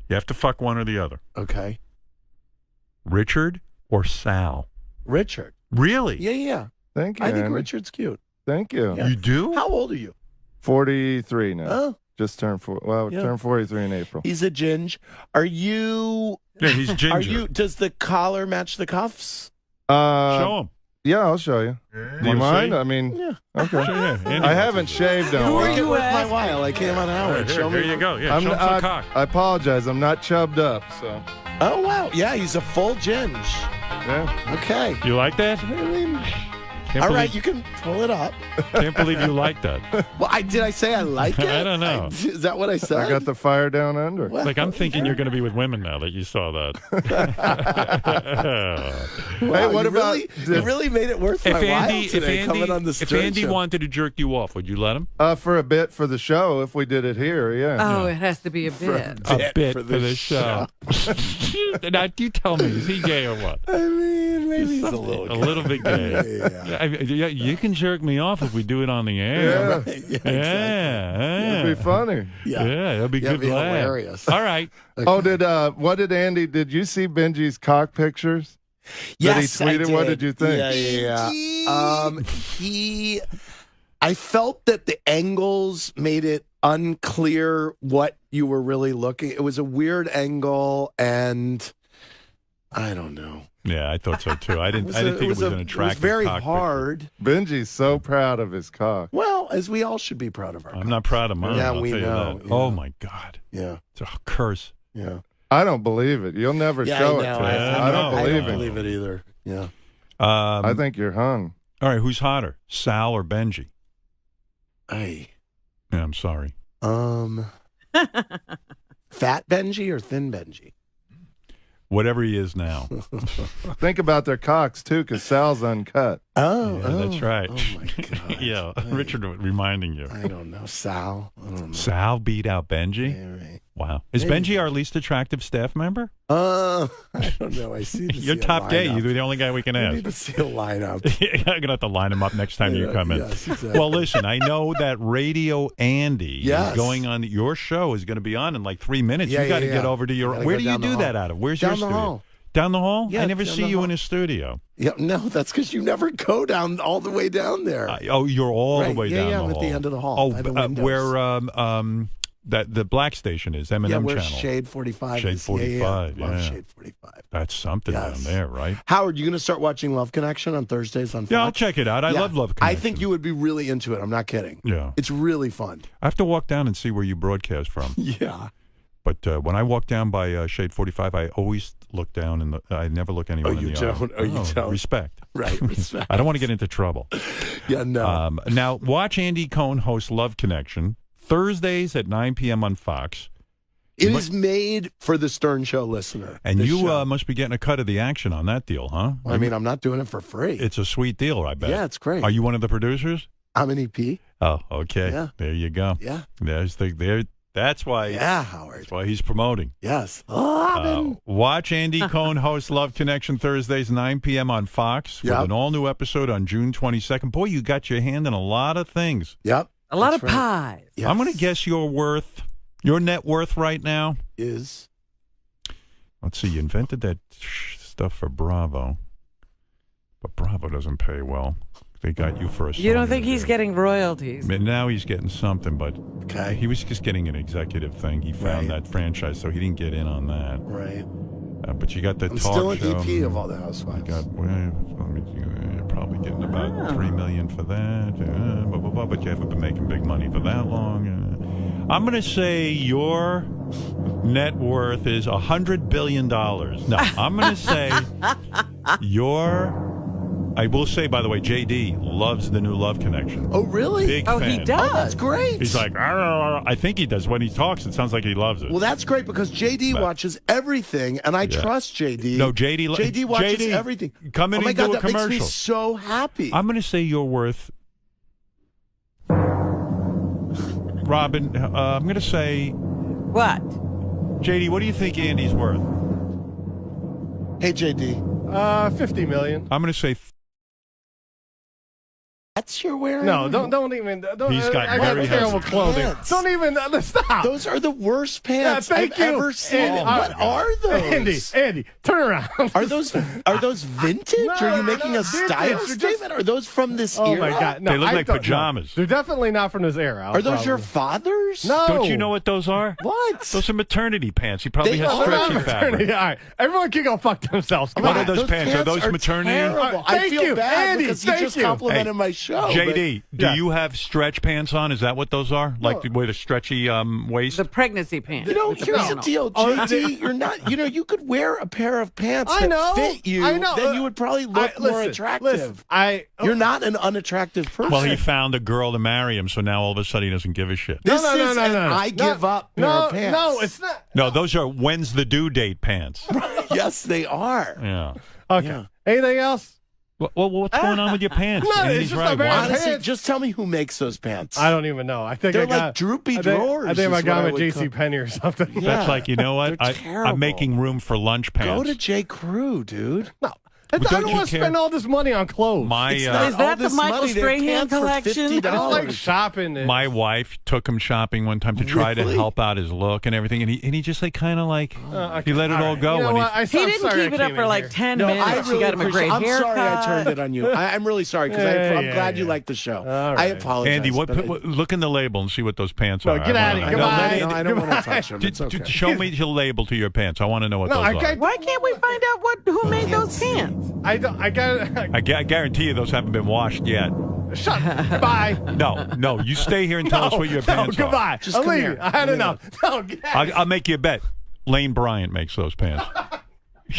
You have to fuck one or the other. Okay. Richard or Sal? Richard. Really? Yeah. Thank you, I think Andy. Richard's cute. Thank you. Yeah. You do? How old are you? 43 now. Oh, Just turned Yeah. turned 43 in April. he's a ginge. Are you? Yeah, he's ginger. Are you? Does the collar match the cuffs? Show him. Yeah, I'll show you. Do you Wanna mind? see? I mean, Yeah. okay. Sure, yeah. Andy I wants haven't to. shaved in a Who are Make while. it you worth my asking? while. I came on Howard. Here, here you go. Yeah, I'm, show him some cock. I apologize. I'm not chubbed up, so Oh wow. Yeah, he's a full ginge. yeah. Okay. You like that? I mean, Can't all believe, right, you can pull it up. Can't believe you like that. Well, did I say I like it? I don't know. Is that what I said? I got the fire down under. Well, Like, I'm thinking you're going to be with women now that you saw that. wow, Hey, what you about- really, you really made it worth my while today coming on the if Stern Andy Show. wanted to jerk you off, would you let him? For a bit for the show, if we did it here, yeah. Oh, it has to be a bit. A bit for for the show. Now, you tell me, is he gay or what? I mean, maybe he's a little. A little bit gay. Yeah. Yeah, you can jerk me off if we do it on the Yeah. air. Yeah, Yeah, exactly. It'd be funny. yeah, it'll be Yeah, good it'd be laugh. hilarious. All right. Oh, did you see Benji's cock pictures? Yes, that he tweeted? I What did you think? Yeah. I felt that the angles made it unclear what you were really looking. It was a weird angle, and I don't know. Yeah, I thought so too. I didn't think it was an attractive. It was very cock picture. hard. Benji's so proud of his cock. Well, as we all should be proud of our. I'm not proud of mine. Yeah, I'll we tell you know, that. yeah. Oh my God, Yeah, it's a curse. yeah. I don't believe it. You'll never Yeah, show I it know. to us. Yeah, I don't no, believe I it. don't believe it either. Yeah. I think you're hung. All right, who's hotter, Sal or Benji? Hey. Yeah, I'm sorry. Fat Benji or thin Benji? Whatever he is now. Think about their cocks, too, because Sal's uncut. Oh, Yeah, that's right. Oh my God. Yeah, Richard reminding you. I don't know, Sal. I don't know. Sal beat out Benji. Yeah, right. Wow. Is Maybe. Benji our least attractive staff member? I don't know. I see. You're top gay. You're the only guy we can I ask. need to see a lineup. I'm gonna have to line him up next time you Yeah, come in. yes, exactly. Well, listen, I know that Radio Andy Yes. is going on. Your show is going to be on in like 3 minutes. Yeah, you got to yeah, get yeah. over to your. Gotta Where go do you down the do hall. that out of? Where's Down your the studio? hall. Down the hall? Yeah, I never down see the you hall. in a studio. Yeah, no, that's because you never go down all the way down there. Oh, you're all Right, the way yeah, down yeah, the I'm hall. at the end of the hall, Oh, by the windows. where that the black station is M&M yeah, where channel. Shade 45 Shade is. 45, Love yeah. Shade 45. That's something Yes. down there, right? Howard, you going to start watching Love Connection on Thursdays on Fox? Yeah, I'll check it out. I Yeah. love Love I Connection. think you would be really into it. I'm not kidding. Yeah. It's really fun. I have to walk down and see where you broadcast from. Yeah. But when I walk down by Shade 45, I always look down and I never look anyone in you the don't? eye. Oh, you don't? Respect. Right. Respect. I don't want to get into trouble. Yeah, no. Now, watch Andy Cohen host Love Connection Thursdays at 9 p.m. on Fox. It is made for the Stern Show listener. And this you show. must be getting a cut of the action on that deal, huh? I mean, I'm not doing it for free. It's a sweet deal, I bet. Yeah, it's great. Are you one of the producers? I'm an EP. Oh, okay. Yeah. There you go. Yeah. That's why. Yeah, Howard. That's why he's promoting. Yes. Robin. Watch Andy Cohen host Love Connection Thursdays 9 p.m. on Fox with Yep. an all-new episode on June 22nd. Boy, you got your hand in a lot of things. Yep. A lot That's of right. pies. Yes. I'm going to guess your net worth right now. Is Let's see. You invented that stuff for Bravo, but Bravo doesn't pay well. They got you for a. You don't song think he's today. getting royalties? And now he's getting something, but okay. he was just getting an executive thing. He found Right. that franchise, so he didn't get in on that. Right. But you got the I'm talk still an show. EP of all the You Housewives. got you're probably getting about $3 million for that. Blah, blah, blah, but you haven't been making big money for that long. I'm going to say your net worth is $100 billion. No, I'm going to say your I will say, by the way, JD loves the new Love Connection. Oh, really? Big Oh, fan. he does. Oh, that's great. He's like, "Arr." I think he does. When he talks, it sounds like he loves it. Well, that's great because JD watches everything, and I trust JD. No, JD watches JD, everything. Come in oh my and God, do a that commercial. makes me so happy. I'm going to say you're worth. Robin, I'm going to say, What? JD, what do you think Andy's worth? Hey, JD. 50 million. I'm going to say. That's you're wearing? No, don't even. Don't, He's got I got very terrible heavy clothing. pants. Don't even stop. Those are the worst pants thank I've you. ever seen. Andy, What are those? Andy, turn around. Are those vintage? No, are you making no, a style vintage. They're statement? Are those from this Oh era? my God! No, They look I like don't- no. pajamas. They're definitely not from this era. Are those your father's? No. Don't you know what those are? What? Those are maternity pants. He probably They has are. stretchy fabric. All right, everyone can go fuck themselves. Come What on. are those pants? Are those maternity? Terrible. I Thank feel you, bad Andy, because he thank just you. complimented Hey, my show. JD, do Yeah. you have stretch pants on? Is that what those are? Like with a stretchy waist? The pregnancy pants. You know, with the here's the panel. deal, JD. You're not. You know, you could wear a pair of pants I that know. fit you. I know. Then you would probably look more attractive. Listen, You're not an unattractive person. Well, he found a girl to marry him, so now all of a sudden he doesn't give a shit. This no, is no, an no. I give up pair No, of pants. no, it's not. No, those are when's the due date pants. Yes, they are. Yeah. Okay. Yeah. Anything else? Well, what's going on with your pants? No, it's Andy's just right. a very- Why- Honestly, pants. just tell me who makes those pants. I don't even know. I think They're I got like droopy I think, drawers I think I is got what I them at would J.C. call- Penney or something. Yeah. That's like, you know what? They're terrible. I'm making room for lunch pants. Go to J. Crew, dude. No. I But don't don't you want to care? spend all this money on clothes. My It's not Is that all the this Michael money. They're Strahan pants for collection? I don't like $50. shopping. my wife took him shopping one time to try to Really? help out his look and everything, and he just like kind of like okay. he let it all go You know when what? he's. He I'm didn't sorry keep I it up came for in like here. 10 No, minutes. I She really got him a appreciate. great I'm haircut. sorry I turned it on you. I'm really sorry because I'm Yeah, glad you yeah. like the show. All I right. apologize. Andy, but look in the label and see what those pants No, are. get I out of wanna- here. No, Goodbye. let no, me- I don't want to touch them. It's okay. Show me the label to your pants. I want to know what No, those I are. can't- Why can't we find out who made those pants? I got. I guarantee you those haven't been washed yet. Shut. Goodbye. No, you stay here and tell us what your pants no, are. goodbye. Just I'm come leaving. here. I had Come enough. No, get out. I'll make you a bet. Lane Bryant makes those pants.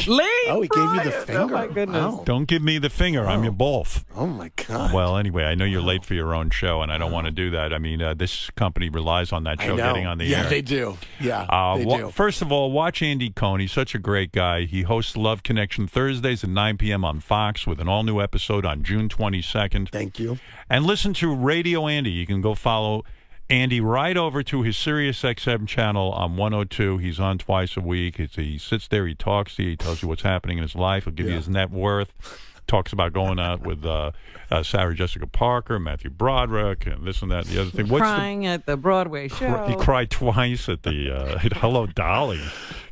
Lane Oh, he gave you the Bryant. finger. Oh, my goodness. Wow. Don't give me the finger. I'm your both. Oh my God. Well, anyway, I know you're late for your own show, and I don't want to do that. I mean, this company relies on that I show know. getting on the yeah, air. they do. Yeah, they do. First of all, watch Andy Cohen. He's such a great guy. He hosts Love Connection Thursdays at 9 p.m. on Fox with an all-new episode on June 22nd. Thank you. And listen to Radio Andy. You can go follow Andy right over to his Sirius XM channel on 102. He's on twice a week. He sits there, he talks to you, he tells you what's happening in his life. He'll give you his net worth. Talks about going out with Sarah Jessica Parker, Matthew Broderick, and this and that and the other thing. Crying at the Broadway show. He cried twice at the at Hello Dolly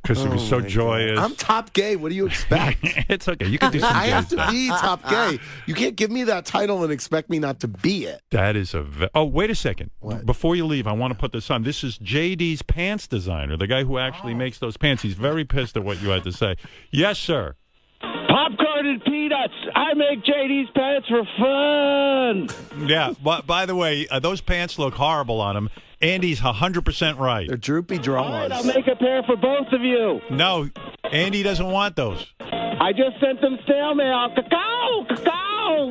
because it was so joyous. I'm top gay. What do you expect? It's okay. You can do some I gay have to stuff. be top gay. You can't give me that title and expect me not to be it. That is oh, wait a second. Before you leave, I want to put this on. This is JD's pants designer, the guy who actually makes those pants. He's very pissed at what you had to say. Yes, sir. Popcorn and peanuts. I make JD's pants for fun. Yeah, but by the way, those pants look horrible on him. Andy's 100% right. They're droopy All drawers. right, I'll make a pair for both of you. No, Andy doesn't want those. I just sent them snail mail. Cacao,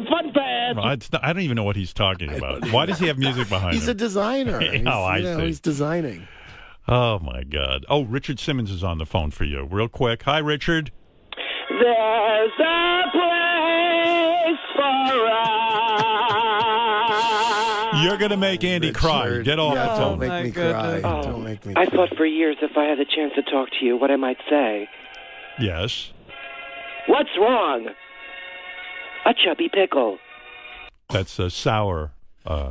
fun pants. I don't even know what he's talking about. Why does he have music behind He's a him? designer. I see. He's designing. Oh, my God. Oh, Richard Simmons is on the phone for you. Real quick. Hi, Richard. There's a place for us. You're going to make Andy cry. Richard. Get off Yeah, the don't phone. make my me goodness. cry. Oh, Don't make me I cry. thought for years if I had the chance to talk to you, what I might say. Yes. What's wrong? A chubby pickle. That's sour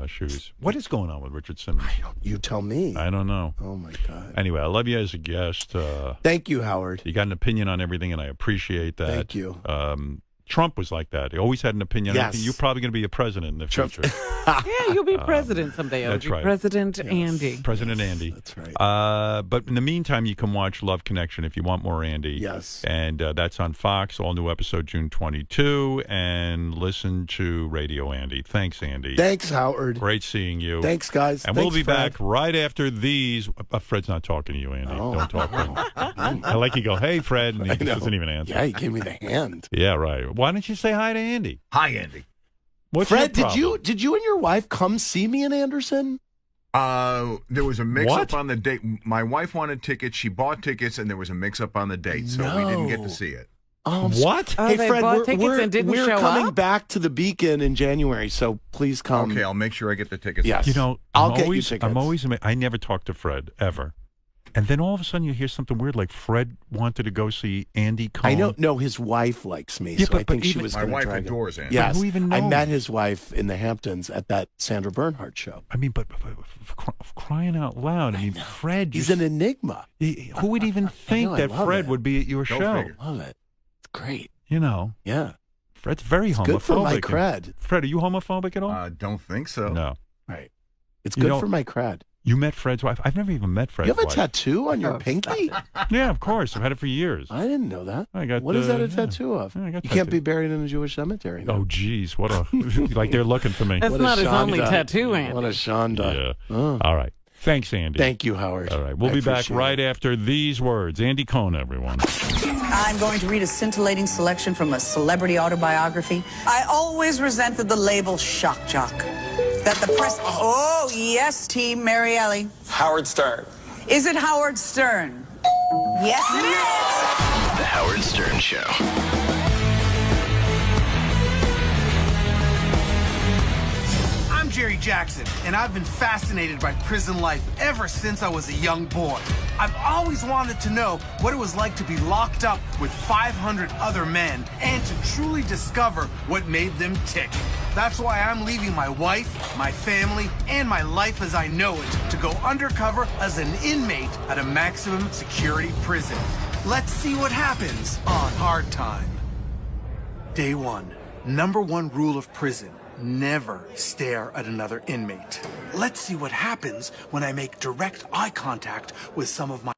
shoes. What is going on with Richard Simmons? You tell me. I don't know. Oh, my God. Anyway, I love you as a guest. Thank you, Howard. You got an opinion on everything, and I appreciate that. Thank you. Trump was like that. He always had an opinion. Yes. You're probably going to be a president in the Trump- future. Yeah, you'll be president someday. that's Odie. right. President Andy. President Andy. That's right. But in the meantime, you can watch Love Connection if you want more Andy. Yes. And that's on Fox, all new episode June 22. And listen to Radio Andy. Thanks, Andy. Thanks, Howard. Great seeing you. Thanks, guys. And we'll Thanks, be Fred. back right after these. Fred's not talking to you, Andy. Don't talk to him. I like you go, hey, Fred, and he just doesn't even answer. Yeah, he gave me the hand. Yeah, right. Why don't you say hi to Andy? Hi, Andy. What's Fred, your problem? did you and your wife come see me in Anderson? There was a mix-up What? on the date. My wife wanted tickets. She bought tickets, and there was a mix-up on the date, so we didn't get to see it. Oh, What? Oh, Hey, they Fred, bought tickets and didn't we're show coming up? back to the Beacon in January, so please come. Okay, I'll make sure I get the tickets. Yes. You know, I'll I'm get you always, tickets. I'm always, I never talk to Fred ever, and then all of a sudden you hear something weird, like Fred wanted to go see Andy Cohen. I don't know. His wife likes me, Yeah, so but- I think but she even- was My going to wife drag him. adores Andy. Yes, who even I knows? met his wife in the Hamptons at that Sandra Bernhard show. I mean, but for crying out loud, I mean, Fred. He's an enigma. Who would even think I that love Fred it. would be at your Go show? figure. Love it. It's great. You know, Yeah, Fred's very homophobic. good for my cred. Fred, are you homophobic at all? Don't think so. No. Right. It's You good don't- for my cred. You met Fred's wife? I've never even met Fred's You have a wife. tattoo on your Oh, pinky? Yeah, of course. I've had it for years. I didn't know that. I got, What is that a yeah. tattoo of? Yeah, I got You can't tattoo. be buried in a Jewish cemetery. Oh, geez. What a... like they're looking for me. That's What a not his only Shonda. tattoo, Andy. What a Shonda. Yeah. Oh. All right. Thanks, Andy. Thank you, Howard. All right. We'll I be back appreciate right it. after these words. Andy Cohen, everyone. I'm going to read a scintillating selection from a celebrity autobiography. I always resented the label shock jock. That the press... Oh, yes, Team Marielli. Howard Stern. Is it Howard Stern? Yes, it is. The Howard Stern Show. I'm Jerry Jackson, and I've been fascinated by prison life ever since I was a young boy. I've always wanted to know what it was like to be locked up with 500 other men and to truly discover what made them tick. That's why I'm leaving my wife, my family, and my life as I know it to go undercover as an inmate at a maximum security prison. Let's see what happens on Hard Time. Day 1. Number 1 rule of prison. Never stare at another inmate. Let's see what happens when I make direct eye contact with some of my